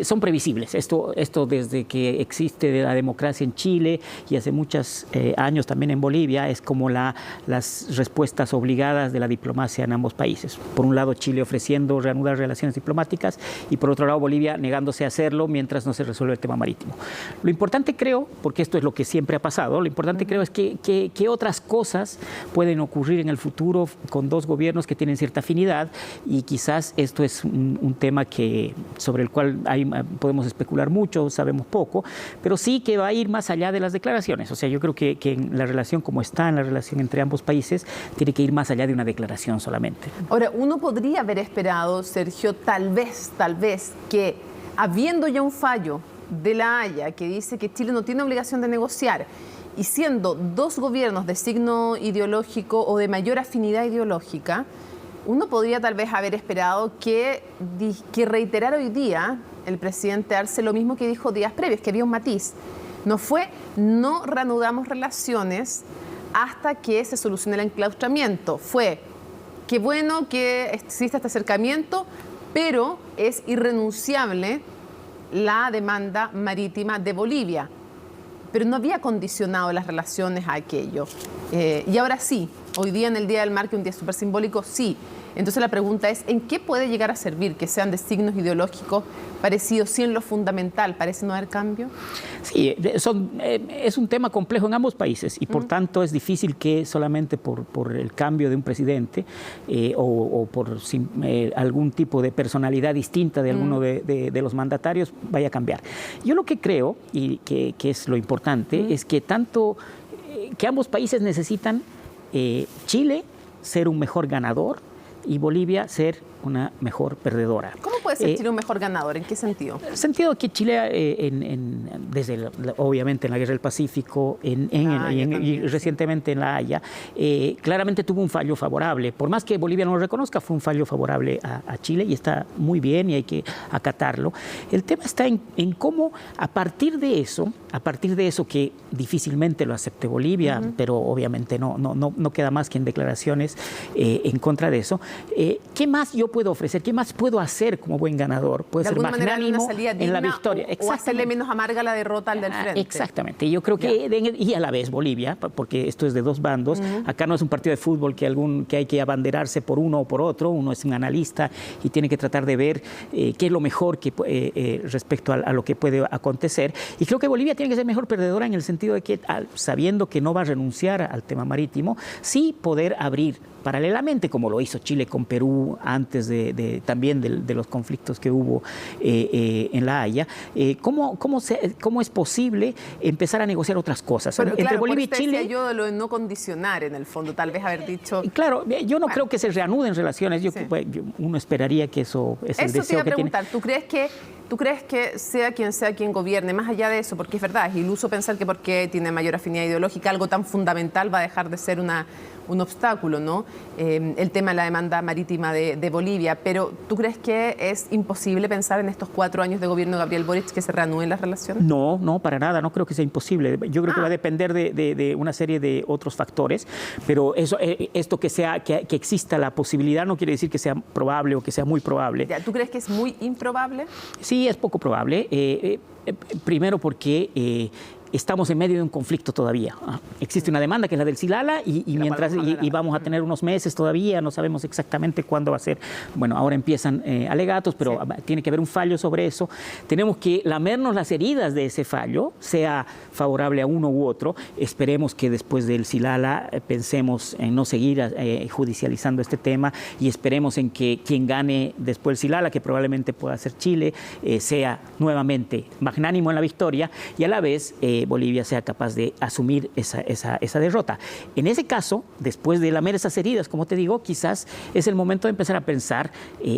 son previsibles. Esto desde que existe la democracia en Chile y hace muchos años también también en Bolivia es como las respuestas obligadas de la diplomacia en ambos países. Por un lado, Chile ofreciendo reanudar relaciones diplomáticas y por otro lado, Bolivia negándose a hacerlo mientras no se resuelve el tema marítimo. Lo importante creo, porque esto es lo que siempre ha pasado, lo importante creo es que otras cosas pueden ocurrir en el futuro con dos gobiernos que tienen cierta afinidad y quizás esto es un tema sobre el cual podemos especular mucho, sabemos poco, pero sí que va a ir más allá de las declaraciones. O sea, yo creo que en la relación como está, en la relación entre ambos países, tiene que ir más allá de una declaración solamente. Ahora, uno podría haber esperado, Sergio, tal vez, que habiendo ya un fallo de La Haya que dice que Chile no tiene obligación de negociar y siendo dos gobiernos de signo ideológico o de mayor afinidad ideológica, uno podría tal vez haber esperado que reiterara hoy día el presidente Arce lo mismo que dijo días previos, que había un matiz. No reanudamos relaciones hasta que se solucione el enclaustramiento. Fue, qué bueno que exista este acercamiento, pero es irrenunciable la demanda marítima de Bolivia. Pero no había condicionado las relaciones a aquello. Y ahora sí, hoy día en el Día del Mar, que es un día súper simbólico, sí. Entonces la pregunta es, ¿en qué puede llegar a servir que sean de signos ideológicos parecidos si en lo fundamental parece no haber cambio? Sí, es un tema complejo en ambos países y por tanto es difícil que solamente por el cambio de un presidente o por algún tipo de personalidad distinta de alguno de los mandatarios vaya a cambiar. Yo lo que creo, y que es lo importante, es que que ambos países necesitan Chile ser un mejor ganador y Bolivia ser una mejor perdedora. ¿Cómo puede ser Chile un mejor ganador? ¿En qué sentido? En el sentido que Chile, obviamente en la Guerra del Pacífico y recientemente en La Haya, claramente tuvo un fallo favorable. Por más que Bolivia no lo reconozca, fue un fallo favorable a Chile y está muy bien y hay que acatarlo. El tema está en cómo a partir de eso que difícilmente lo acepte Bolivia, pero obviamente no queda más que en declaraciones en contra de eso, ¿qué más yo puedo ofrecer? ¿Qué más puedo hacer como buen ganador? Puede ser magnánimo en la victoria. O hacerle menos amarga la derrota al del frente. Exactamente. Yo creo que, y a la vez Bolivia, porque esto es de dos bandos, acá no es un partido de fútbol que hay que abanderarse por uno o por otro, uno es un analista y tiene que tratar de ver qué es lo mejor respecto a lo que puede acontecer. Y creo que Bolivia tiene que ser mejor perdedora en el sentido de que, sabiendo que no va a renunciar al tema marítimo, sí poder abrir paralelamente, como lo hizo Chile con Perú antes también de los conflictos que hubo en La Haya, ¿cómo es posible empezar a negociar otras cosas? Pero, entre Bolivia y Chile. Decía yo de lo de no condicionar, en el fondo, tal vez haber dicho... Claro, yo no creo que se reanuden relaciones. Uno esperaría que eso es el deseo que tiene. Eso te iba a preguntar. ¿Tú crees que sea quien gobierne, más allá de eso, porque es verdad, es iluso pensar que porque tiene mayor afinidad ideológica, algo tan fundamental va a dejar de ser un obstáculo, ¿no? El tema de la demanda marítima de Bolivia, pero ¿tú crees que es imposible pensar en estos 4 años de gobierno de Gabriel Boric que se reanuden las relaciones? No, para nada, no creo que sea imposible. Yo creo que va a depender de una serie de otros factores, pero esto que exista la posibilidad no quiere decir que sea probable o que sea muy probable. ¿Tú crees que es muy improbable? Sí, es poco probable. Primero porque estamos en medio de un conflicto todavía. Existe una demanda que es la del Silala y vamos a tener unos meses todavía, no sabemos exactamente cuándo va a ser. Bueno, ahora empiezan alegatos, pero tiene que haber un fallo sobre eso. Tenemos que lamernos las heridas de ese fallo, sea favorable a uno u otro. Esperemos que después del Silala pensemos en no seguir judicializando este tema y esperemos en que quien gane después del Silala, que probablemente pueda ser Chile, sea nuevamente magnánimo en la victoria y a la vez Bolivia sea capaz de asumir esa derrota. En ese caso, después de lamer esas heridas, como te digo, quizás es el momento de empezar a pensar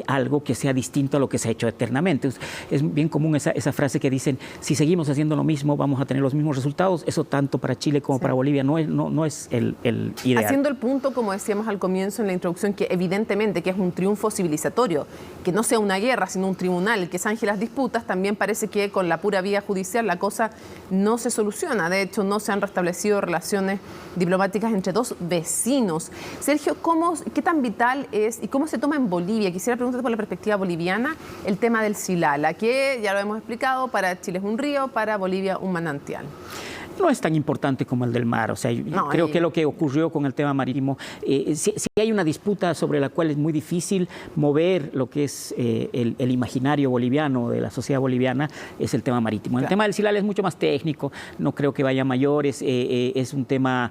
algo que sea distinto a lo que se ha hecho eternamente. Es bien común esa frase que dicen, si seguimos haciendo lo mismo, vamos a tener los mismos resultados. Eso tanto para Chile como para Bolivia no es el ideal. Haciendo el punto, como decíamos al comienzo en la introducción, que evidentemente que es un triunfo civilizatorio, que no sea una guerra, sino un tribunal que zanje las disputas, también parece que con la pura vía judicial la cosa no se soluciona. De hecho, no se han restablecido relaciones diplomáticas entre dos vecinos. Sergio, ¿qué tan vital es y cómo se toma en Bolivia? Quisiera preguntarte por la perspectiva boliviana el tema del Silala, que ya lo hemos explicado, para Chile es un río, para Bolivia un manantial. no es tan importante como el del mar. O sea, creo que lo que ocurrió con el tema marítimo, si hay una disputa sobre la cual es muy difícil mover lo que es el imaginario boliviano, de la sociedad boliviana, es el tema marítimo. El tema del Silala es mucho más técnico, no creo que vaya a mayores, es un tema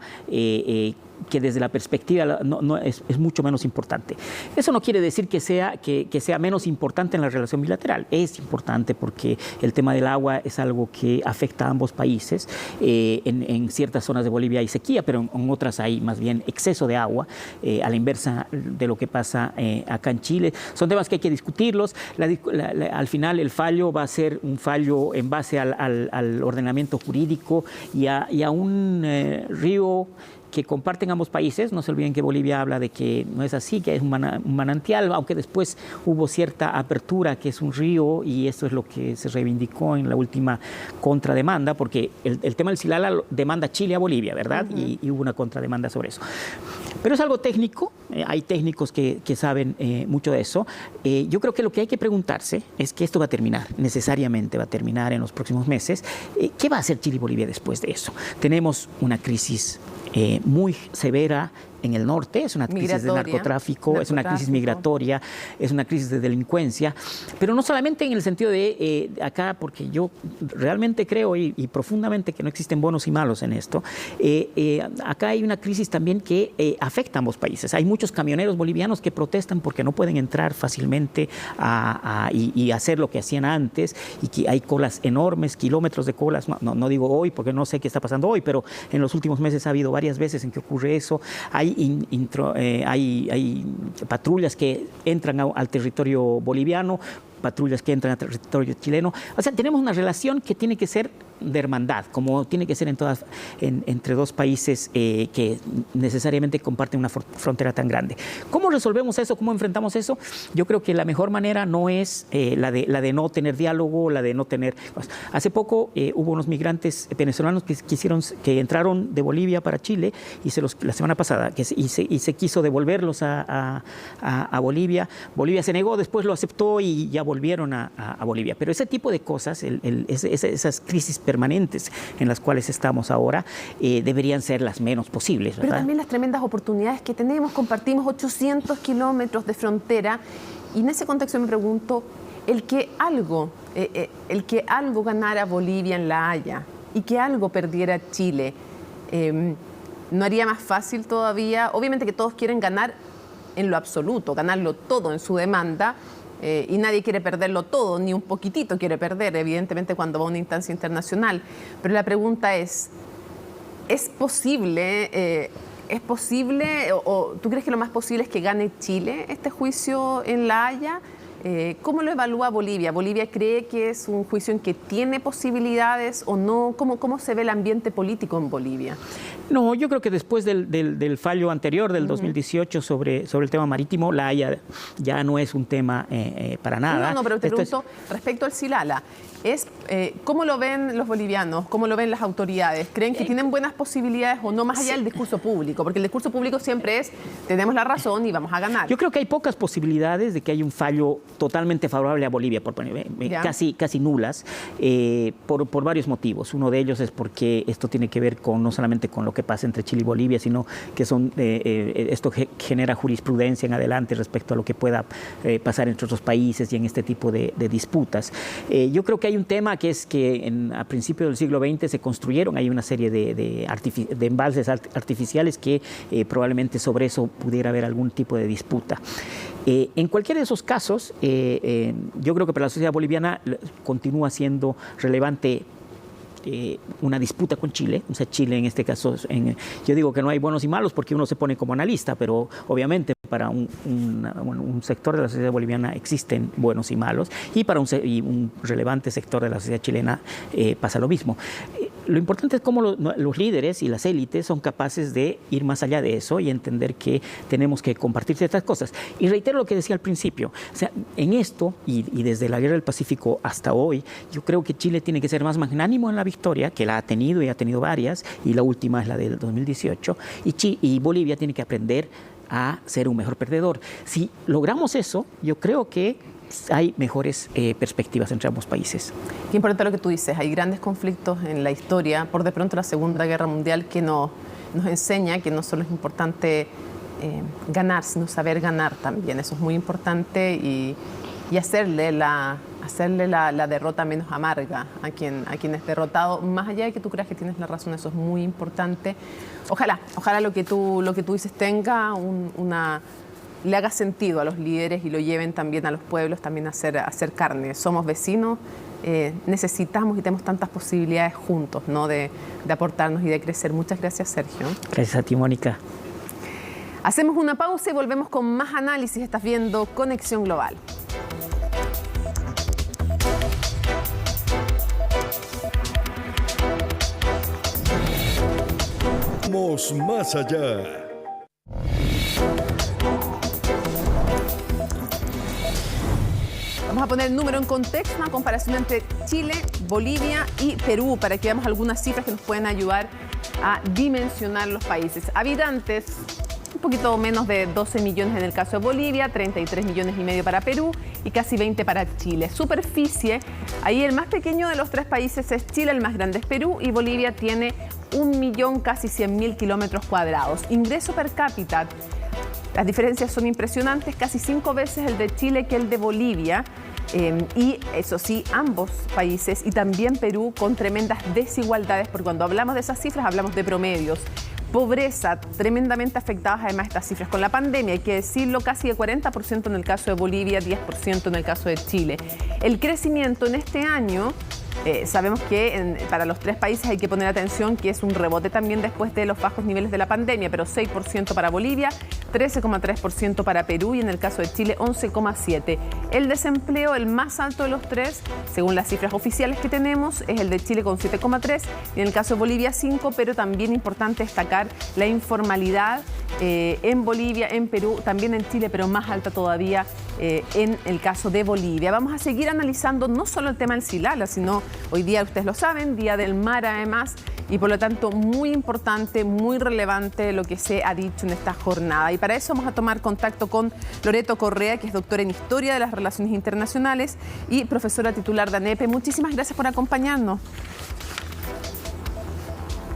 que desde la perspectiva es mucho menos importante. Eso no quiere decir que sea menos importante en la relación bilateral. Es importante porque el tema del agua es algo que afecta a ambos países. En ciertas zonas de Bolivia hay sequía, pero en otras hay más bien exceso de agua, a la inversa de lo que pasa acá en Chile. Son temas que hay que discutirlos. Al final el fallo va a ser un fallo en base al ordenamiento jurídico y a un río que comparten ambos países. No se olviden que Bolivia habla de que no es así, que es un manantial, aunque después hubo cierta apertura, que es un río, y esto es lo que se reivindicó en la última contrademanda, porque el tema del Silala demanda Chile a Bolivia, ¿verdad? Y hubo una contrademanda sobre eso. Pero es algo técnico, hay técnicos que saben mucho de eso. Yo creo que lo que hay que preguntarse es que esto va a terminar, necesariamente va a terminar en los próximos meses. ¿Qué va a hacer Chile y Bolivia después de eso? Tenemos una crisis muy severa en el norte, es una crisis de narcotráfico, es una crisis migratoria, es una crisis de delincuencia, pero no solamente en el sentido de acá, porque yo realmente creo y profundamente que no existen buenos y malos en esto. Acá hay una crisis también que afecta a ambos países. Hay muchos camioneros bolivianos que protestan porque no pueden entrar fácilmente y hacer lo que hacían antes, y que hay colas enormes, kilómetros de colas. No digo hoy porque no sé qué está pasando hoy, pero en los últimos meses ha habido varias veces en que ocurre eso. Hay patrullas que entran al territorio boliviano, patrullas que entran al territorio chileno. O sea, tenemos una relación que tiene que ser de hermandad, como tiene que ser entre dos países que necesariamente comparten una frontera tan grande. ¿Cómo resolvemos eso? ¿Cómo enfrentamos eso? Yo creo que la mejor manera no es la de no tener diálogo, la de no tener... Hace poco hubo unos migrantes venezolanos que entraron de Bolivia para Chile, la semana pasada, y se quiso devolverlos a Bolivia. Bolivia se negó, después lo aceptó y ya volvieron a Bolivia. Pero ese tipo de cosas, esas crisis permanentes en las cuales estamos ahora, deberían ser las menos posibles, ¿verdad? Pero también las tremendas oportunidades que tenemos. Compartimos 800 kilómetros de frontera, y en ese contexto me pregunto, el que algo ganara Bolivia en La Haya y que algo perdiera Chile, ¿no haría más fácil todavía? Obviamente que todos quieren ganar en lo absoluto, ganarlo todo en su demanda, y nadie quiere perderlo todo, ni un poquitito quiere perder, evidentemente, cuando va a una instancia internacional. Pero la pregunta ¿es posible, o tú crees que lo más posible es que gane Chile este juicio en La Haya? ¿Cómo lo evalúa Bolivia? ¿Bolivia cree que es un juicio en que tiene posibilidades o no? ¿Cómo se ve el ambiente político en Bolivia? No, yo creo que después del fallo anterior del 2018 sobre el tema marítimo, La Haya ya no es un tema para nada. No, pero te pregunto, respecto al Silala, ¿cómo lo ven los bolivianos? ¿Cómo lo ven las autoridades? ¿Creen que tienen buenas posibilidades o no, más allá del discurso público? Porque el discurso público siempre es, tenemos la razón y vamos a ganar. Yo creo que hay pocas posibilidades de que haya un fallo totalmente favorable a Bolivia, casi nulas, por varios motivos. Uno de ellos es porque esto tiene que ver no solamente con lo que pasa entre Chile y Bolivia, sino que esto genera jurisprudencia en adelante respecto a lo que pueda pasar entre otros países y en este tipo de disputas. Yo creo que hay un tema que es que a principios del siglo XX se construyeron, hay una serie de embalses artificiales que probablemente sobre eso pudiera haber algún tipo de disputa. En cualquiera de esos casos, yo creo que para la sociedad boliviana continúa siendo relevante una disputa con Chile. O sea, Chile en este caso, yo digo que no hay buenos y malos porque uno se pone como analista, pero obviamente para un sector de la sociedad boliviana existen buenos y malos, y para un relevante sector de la sociedad chilena pasa lo mismo. Lo importante es cómo los líderes y las élites son capaces de ir más allá de eso y entender que tenemos que compartir ciertas cosas. Y reitero lo que decía al principio, o sea, en esto y desde la Guerra del Pacífico hasta hoy, yo creo que Chile tiene que ser más magnánimo en la victoria, que la ha tenido y ha tenido varias, y la última es la del 2018, y Bolivia tiene que aprender a ser un mejor perdedor. Si logramos eso, yo creo que hay mejores perspectivas entre ambos países. Qué importante lo que tú dices. Hay grandes conflictos en la historia. Por de pronto la Segunda Guerra Mundial que nos enseña que no solo es importante ganar, sino saber ganar también. Eso es muy importante y hacerle la derrota menos amarga a quien es derrotado. Más allá de que tú creas que tienes la razón, eso es muy importante. Ojalá lo que tú dices tenga le haga sentido a los líderes y lo lleven también a los pueblos también a hacer carne. Somos vecinos, necesitamos y tenemos tantas posibilidades juntos, ¿no? de aportarnos y de crecer. Muchas gracias, Sergio. Gracias a ti, Mónica. Hacemos una pausa y volvemos con más análisis. Estás viendo Conexión Global. Vamos más allá. Vamos a poner el número en contexto, una comparación entre Chile, Bolivia y Perú, para que veamos algunas cifras que nos pueden ayudar a dimensionar los países. Habitantes, un poquito menos de 12 millones en el caso de Bolivia, 33 millones y medio para Perú y casi 20 para Chile. Superficie, ahí el más pequeño de los tres países es Chile, el más grande es Perú y Bolivia tiene 1.000.000, casi 100.000 kilómetros cuadrados. Ingreso per cápita, las diferencias son impresionantes, casi 5 veces el de Chile que el de Bolivia. Y eso sí, ambos países y también Perú con tremendas desigualdades, porque cuando hablamos de esas cifras hablamos de promedios. Pobreza, tremendamente afectadas además estas cifras con la pandemia, hay que decirlo, casi de 40% en el caso de Bolivia, 10% en el caso de Chile. El crecimiento en este año, sabemos que para los tres países hay que poner atención que es un rebote también después de los bajos niveles de la pandemia, pero 6% para Bolivia, 13,3% para Perú y en el caso de Chile 11,7%. El desempleo, el más alto de los tres, según las cifras oficiales que tenemos, es el de Chile con 7,3% y en el caso de Bolivia 5%, pero también importante destacar la informalidad en Bolivia, en Perú, también en Chile, pero más alta todavía en el caso de Bolivia. Vamos a seguir analizando no solo el tema del Silala, sino hoy día, ustedes lo saben, Día del Mar además, y por lo tanto muy importante, muy relevante lo que se ha dicho en esta jornada. Y para eso vamos a tomar contacto con Loreto Correa, que es doctora en Historia de las Relaciones Internacionales y profesora titular de ANEPE. Muchísimas gracias por acompañarnos.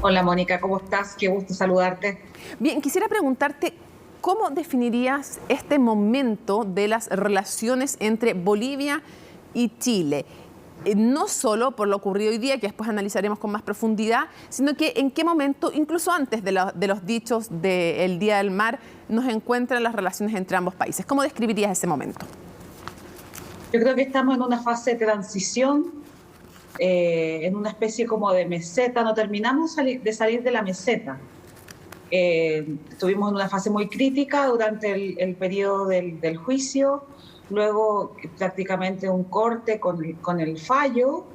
Hola Mónica, ¿cómo estás? Qué gusto saludarte. Bien, quisiera preguntarte, ¿cómo definirías este momento de las relaciones entre Bolivia y Chile? No solo por lo ocurrido hoy día, que después analizaremos con más profundidad, sino que en qué momento, incluso antes de los dichos del Día del Mar, nos encuentran las relaciones entre ambos países. ¿Cómo describirías ese momento? Yo creo que estamos en una fase de transición, en una especie como de meseta. No terminamos de salir de la meseta. Estuvimos en una fase muy crítica durante el periodo del juicio, luego prácticamente un corte con el fallo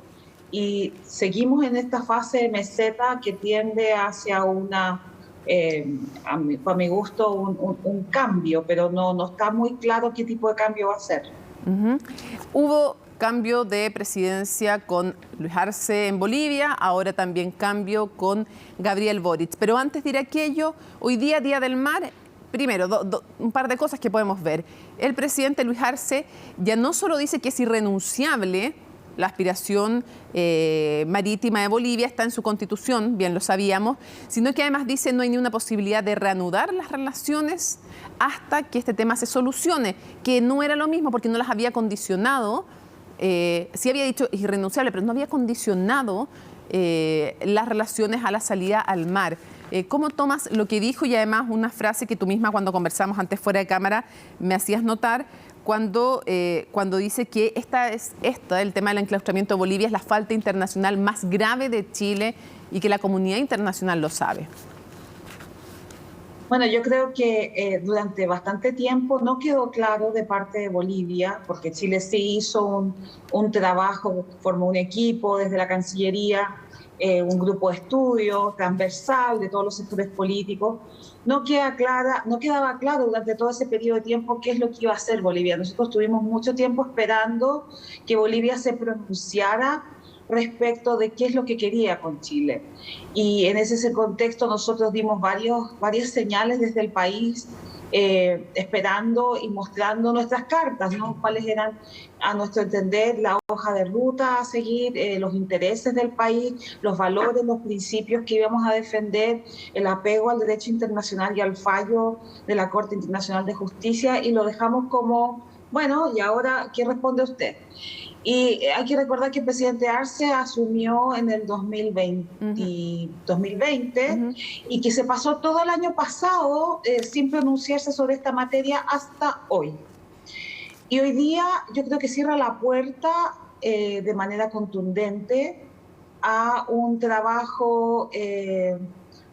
y seguimos en esta fase de meseta que tiende hacia una, a mi gusto, un cambio, pero no está muy claro qué tipo de cambio va a ser. Hubo cambio de presidencia con Luis Arce en Bolivia, ahora también cambio con Gabriel Boric. Pero antes de ir a aquello, hoy día, Día del Mar, primero, un par de cosas que podemos ver. El presidente Luis Arce ya no solo dice que es irrenunciable la aspiración marítima de Bolivia, está en su constitución, bien lo sabíamos, sino que además dice no hay ni una posibilidad de reanudar las relaciones hasta que este tema se solucione, que no era lo mismo porque no las había condicionado. Sí había dicho irrenunciable, pero no había condicionado las relaciones a la salida al mar. ¿Cómo tomas lo que dijo y además una frase que tú misma cuando conversamos antes fuera de cámara me hacías notar cuando dice que el tema del enclaustramiento de Bolivia es la falta internacional más grave de Chile y que la comunidad internacional lo sabe? Bueno, yo creo que durante bastante tiempo no quedó claro de parte de Bolivia, porque Chile sí hizo un trabajo, formó un equipo desde la Cancillería, un grupo de estudio transversal de todos los sectores políticos. No quedaba claro durante todo ese periodo de tiempo qué es lo que iba a hacer Bolivia. Nosotros tuvimos mucho tiempo esperando que Bolivia se pronunciara respecto de qué es lo que quería con Chile. Y en ese contexto nosotros dimos varias señales desde el país esperando y mostrando nuestras cartas, ¿no? Cuáles eran, a nuestro entender, la hoja de ruta a seguir, los intereses del país, los valores, los principios que íbamos a defender, el apego al derecho internacional y al fallo de la Corte Internacional de Justicia, y lo dejamos como, bueno, ¿y ahora qué responde usted? Y hay que recordar que el presidente Arce asumió en el 2020 y que se pasó todo el año pasado sin pronunciarse sobre esta materia hasta hoy. Y hoy día yo creo que cierra la puerta de manera contundente a un trabajo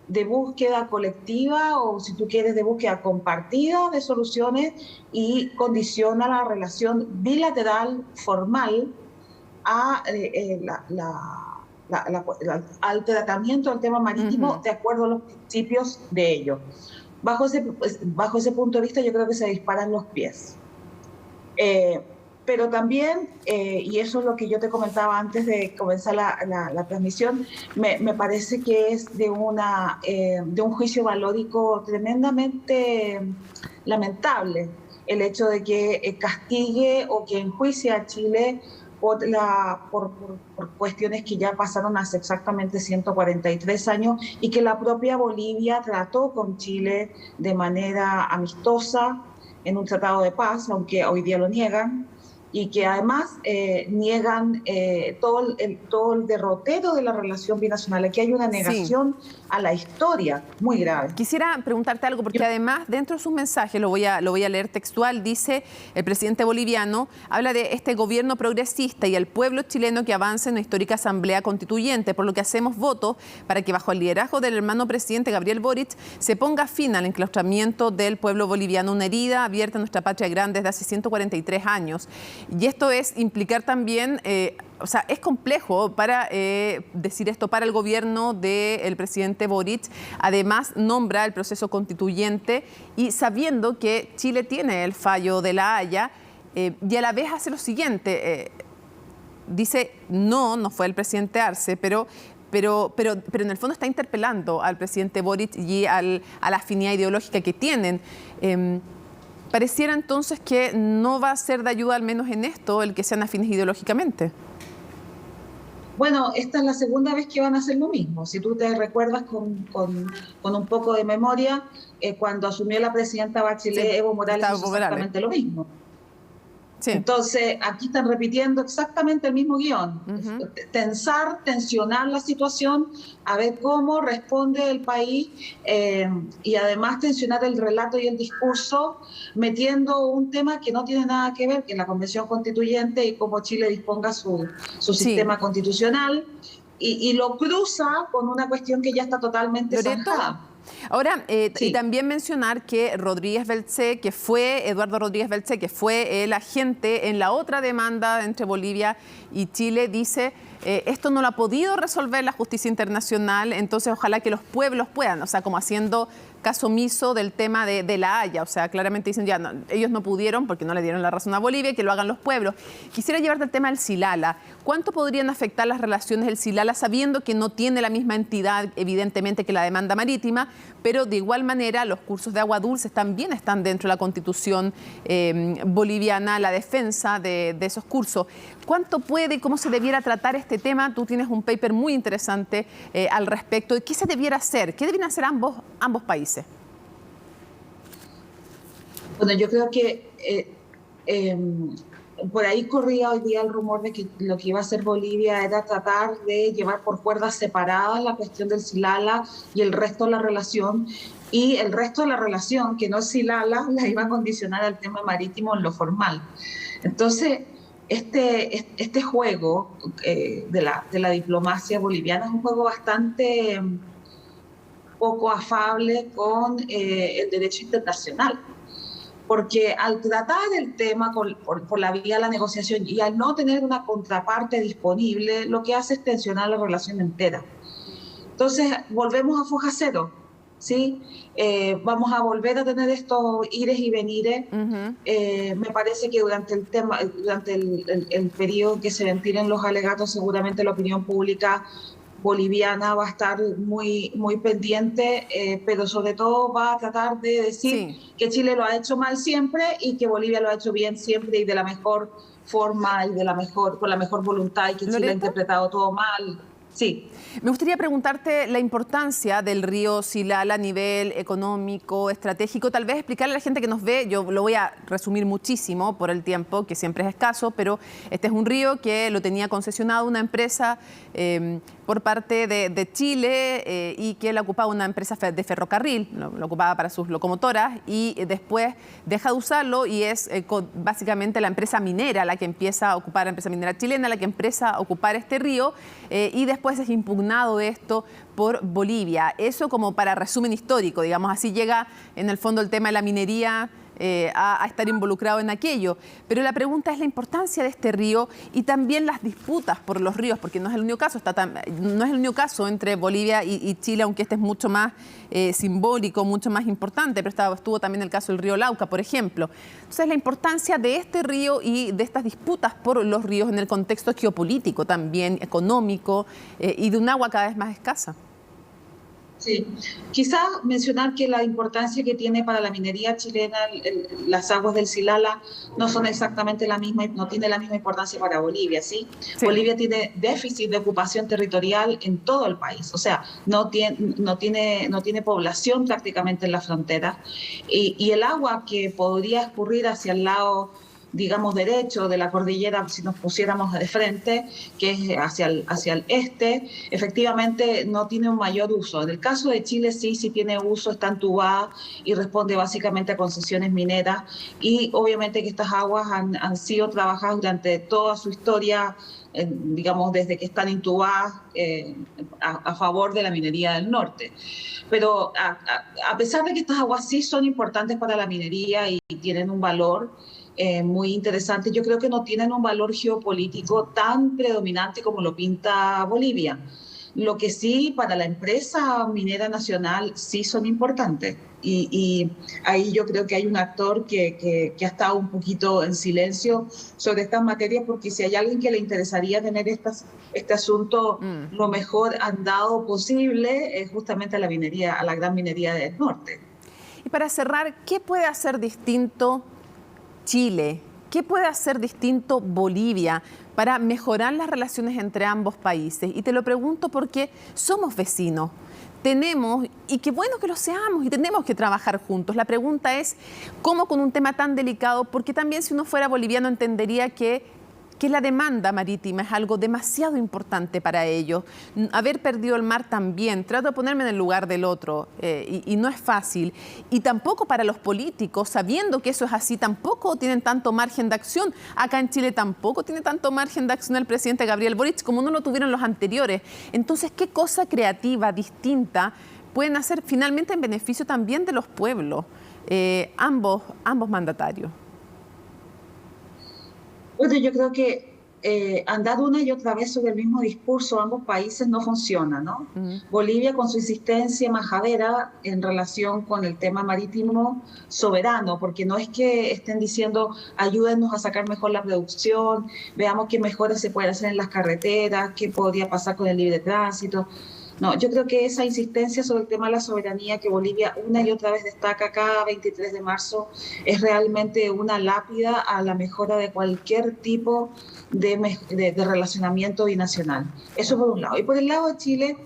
de búsqueda colectiva, o si tú quieres, de búsqueda compartida de soluciones, y condiciona la relación bilateral formal al tratamiento del tema marítimo de acuerdo a los principios de ello. Bajo ese punto de vista yo creo que se disparan los pies. Pero también, y eso es lo que yo te comentaba antes de comenzar la transmisión, me parece que es de un juicio valórico tremendamente lamentable el hecho de que castigue o que enjuicie a Chile por cuestiones que ya pasaron hace exactamente 143 años y que la propia Bolivia trató con Chile de manera amistosa en un tratado de paz, aunque hoy día lo niegan, y que además niegan todo el derrotero de la relación binacional. Aquí hay una negación a la historia muy grave. Quisiera preguntarte algo, porque además dentro de sus mensajes, lo voy a leer textual, dice el presidente boliviano, habla de este gobierno progresista y el pueblo chileno que avanza en una histórica asamblea constituyente, por lo que hacemos votos para que bajo el liderazgo del hermano presidente Gabriel Boric se ponga fin al enclaustramiento del pueblo boliviano, una herida abierta en nuestra patria grande desde hace 143 años. Y esto es implicar también, o sea, es complejo para decir esto para el gobierno del presidente Boric. Además, nombra el proceso constituyente y sabiendo que Chile tiene el fallo de La Haya y a la vez hace lo siguiente, dice, no fue el presidente Arce, pero en el fondo está interpelando al presidente Boric y a la afinidad ideológica que tienen. Pareciera entonces que no va a ser de ayuda, al menos en esto, el que sean afines ideológicamente. Bueno, esta es la segunda vez que van a hacer lo mismo. Si tú te recuerdas con un poco de memoria, cuando asumió la presidenta Bachelet, Evo Morales hizo exactamente lo mismo. Sí. Entonces, aquí están repitiendo exactamente el mismo guión. Tensionar la situación, a ver cómo responde el país y además tensionar el relato y el discurso, metiendo un tema que no tiene nada que ver, que es la Convención Constituyente y cómo Chile disponga su sistema constitucional, y lo cruza con una cuestión que ya está totalmente zanjada. Ahora, y también mencionar que Eduardo Rodríguez Beltzé, que fue el agente en la otra demanda entre Bolivia y Chile, dice, esto no lo ha podido resolver la justicia internacional, entonces ojalá que los pueblos puedan, o sea, como haciendo caso omiso del tema de La Haya, o sea, claramente dicen ya, no, ellos no pudieron porque no le dieron la razón a Bolivia, que lo hagan los pueblos. Quisiera llevarte al tema del Silala. ¿Cuánto podrían afectar las relaciones del Silala sabiendo que no tiene la misma entidad, evidentemente, que la demanda marítima, pero de igual manera los cursos de agua dulce también están dentro de la Constitución boliviana, la defensa de esos cursos? ¿Cuánto puede, cómo se debiera tratar este tema? Tú tienes un paper muy interesante al respecto. ¿Qué se debiera hacer? ¿Qué deben hacer ambos países? Bueno, yo creo que por ahí corría hoy día el rumor de que lo que iba a hacer Bolivia era tratar de llevar por cuerdas separadas la cuestión del Silala y el resto de la relación, y el resto de la relación, que no es Silala, la iba a condicionar al tema marítimo en lo formal. Entonces, este juego de la diplomacia boliviana es un juego bastante poco afable con el derecho internacional, porque al tratar el tema por la vía de la negociación y al no tener una contraparte disponible, lo que hace es tensionar la relación entera. Entonces, volvemos a foja cero, ¿sí? Vamos a volver a tener estos ires y venires. Me parece que durante el periodo que se ventilen los alegatos, seguramente la opinión pública boliviana va a estar muy pendiente, pero sobre todo va a tratar de decir que Chile lo ha hecho mal siempre y que Bolivia lo ha hecho bien siempre y de la mejor forma y con la mejor voluntad, y que Chile ha interpretado todo mal. Sí. Me gustaría preguntarte la importancia del río Silala a nivel económico, estratégico. Tal vez explicarle a la gente que nos ve, yo lo voy a resumir muchísimo por el tiempo, que siempre es escaso, pero este es un río que lo tenía concesionado una empresa por parte de Chile y que la ocupaba una empresa de ferrocarril, lo ocupaba para sus locomotoras y después deja de usarlo y es básicamente la empresa minera la que empieza a ocupar, la empresa minera chilena la que empieza a ocupar este río y después es impugnado esto por Bolivia. Eso como para resumen histórico, digamos, así llega en el fondo el tema de la minería a estar involucrado en aquello. Pero la pregunta es la importancia de este río y también las disputas por los ríos, porque no es el único caso, no es el único caso entre Bolivia y Chile, aunque este es mucho más simbólico, mucho más importante, pero estuvo también el caso del río Lauca, por ejemplo. Entonces, la importancia de este río y de estas disputas por los ríos en el contexto geopolítico también, económico y de un agua cada vez más escasa. Sí, quizá mencionar que la importancia que tiene para la minería chilena las aguas del Silala no son exactamente la misma, no tiene la misma importancia para Bolivia, ¿sí? Bolivia tiene déficit de ocupación territorial en todo el país, o sea, no tiene población prácticamente en la frontera y el agua que podría escurrir hacia el lado, digamos, derecho de la cordillera, si nos pusiéramos de frente, que es hacia el este, efectivamente no tiene un mayor uso. En el caso de Chile sí tiene uso, está entubada y responde básicamente a concesiones mineras y obviamente que estas aguas han sido trabajadas durante toda su historia, digamos, desde que están intubadas a favor de la minería del norte. Pero a pesar de que estas aguas sí son importantes para la minería y tienen un valor muy interesante, yo creo que no tienen un valor geopolítico tan predominante como lo pinta Bolivia. Lo que sí, para la empresa minera nacional, sí son importantes. Y ahí yo creo que hay un actor que ha estado un poquito en silencio sobre estas materias, porque si hay alguien que le interesaría tener este asunto lo mejor andado posible, es justamente a la minería, a la gran minería del norte. Y para cerrar, ¿qué puede hacer distinto Chile? ¿Qué puede hacer distinto Bolivia para mejorar las relaciones entre ambos países? Y te lo pregunto porque somos vecinos, tenemos, y qué bueno que lo seamos, y tenemos que trabajar juntos. La pregunta es, ¿cómo con un tema tan delicado? Porque también si uno fuera boliviano entendería que la demanda marítima es algo demasiado importante para ellos. Haber perdido el mar también, trato de ponerme en el lugar del otro y no es fácil. Y tampoco para los políticos, sabiendo que eso es así, tampoco tienen tanto margen de acción. Acá en Chile tampoco tiene tanto margen de acción el presidente Gabriel Boric como no lo tuvieron los anteriores. Entonces, ¿qué cosa creativa, distinta, pueden hacer finalmente en beneficio también de los pueblos, ambos mandatarios? Bueno, yo creo que andar una y otra vez sobre el mismo discurso ambos países no funciona, ¿no? Bolivia con su insistencia majadera en relación con el tema marítimo soberano, porque no es que estén diciendo ayúdennos a sacar mejor la producción, veamos qué mejoras se pueden hacer en las carreteras, qué podría pasar con el libre tránsito. No, yo creo que esa insistencia sobre el tema de la soberanía que Bolivia una y otra vez destaca cada 23 de marzo es realmente una lápida a la mejora de cualquier tipo de relacionamiento binacional. Eso por un lado. Y por el lado de Chile,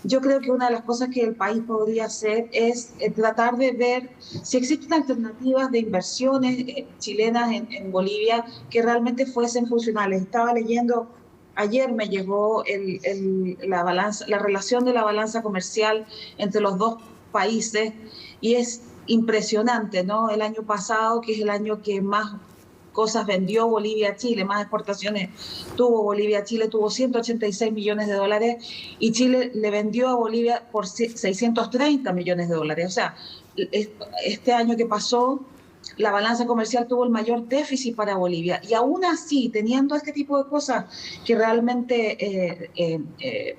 yo creo que una de las cosas que el país podría hacer es tratar de ver si existen alternativas de inversiones chilenas en Bolivia que realmente fuesen funcionales. Estaba leyendo... Ayer me llegó la relación de la balanza comercial entre los dos países y es impresionante, ¿no? El año pasado, que es el año que más cosas vendió Bolivia a Chile, más exportaciones tuvo Bolivia a Chile, tuvo 186 millones de dólares y Chile le vendió a Bolivia por 630 millones de dólares. O sea, este año que pasó, la balanza comercial tuvo el mayor déficit para Bolivia y aún así, teniendo este tipo de cosas que realmente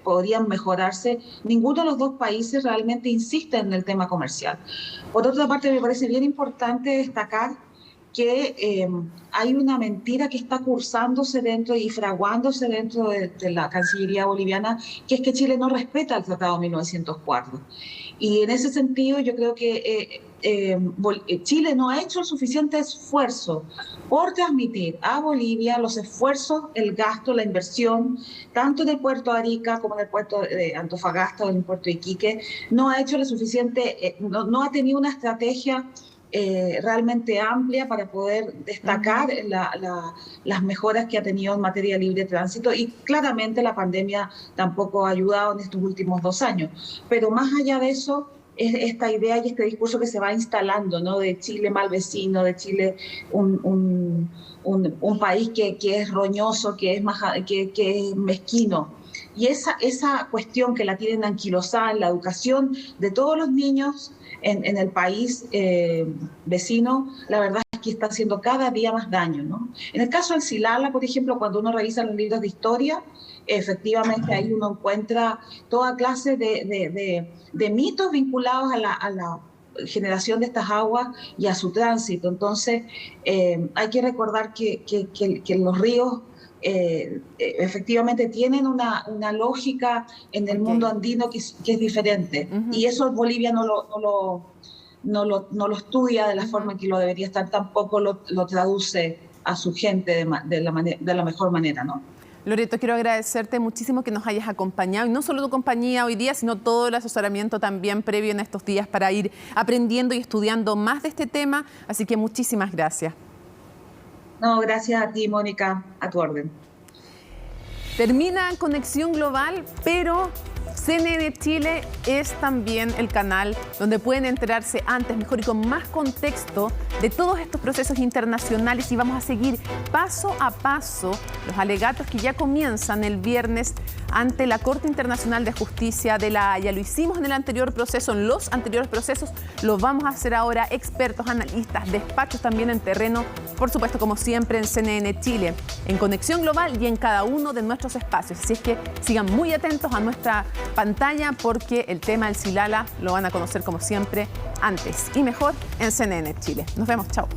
podrían mejorarse, ninguno de los dos países realmente insiste en el tema comercial. Por otra parte, me parece bien importante destacar que hay una mentira que está cursándose dentro y fraguándose dentro de la Cancillería boliviana, que es que Chile no respeta el Tratado de 1904. Y en ese sentido yo creo que Chile no ha hecho el suficiente esfuerzo por transmitir a Bolivia los esfuerzos, el gasto, la inversión, tanto en el puerto de Arica como en el puerto de Antofagasta o en el puerto de Iquique. No ha hecho lo suficiente, no ha tenido una estrategia realmente amplia para poder destacar las mejoras que ha tenido en materia de libre tránsito, y claramente la pandemia tampoco ha ayudado en estos últimos 2 años. Pero más allá de eso, es esta idea y este discurso que se va instalando, ¿no? De Chile mal vecino, de Chile un país que es roñoso, que es mezquino. Y esa cuestión que la tienen anquilosada en la educación de todos los niños en el país vecino, la verdad es que está haciendo cada día más daño, ¿no? En el caso del Silala, por ejemplo, cuando uno revisa los libros de historia, efectivamente ahí uno encuentra toda clase de mitos vinculados a la generación de estas aguas y a su tránsito. Entonces, hay que recordar que los ríos efectivamente tienen una lógica en el mundo andino que es diferente. Y eso Bolivia no lo estudia de la forma en que lo debería estar, tampoco lo traduce a su gente de la mejor manera, ¿no? Loreto, quiero agradecerte muchísimo que nos hayas acompañado, y no solo tu compañía hoy día, sino todo el asesoramiento también previo en estos días para ir aprendiendo y estudiando más de este tema, así que muchísimas gracias. No, gracias a ti, Mónica, a tu orden. Termina Conexión Global, pero CNN Chile es también el canal donde pueden enterarse antes, mejor y con más contexto de todos estos procesos internacionales, y vamos a seguir paso a paso los alegatos que ya comienzan el viernes ante la Corte Internacional de Justicia de La Haya. Lo hicimos en el anterior proceso, en los anteriores procesos, lo vamos a hacer ahora expertos, analistas, despachos también en terreno, por supuesto, como siempre en CNN Chile, en Conexión Global y en cada uno de nuestros espacios. Así es que sigan muy atentos a nuestra pantalla, porque el tema del Silala lo van a conocer como siempre antes y mejor en CNN Chile. Nos vemos, chao.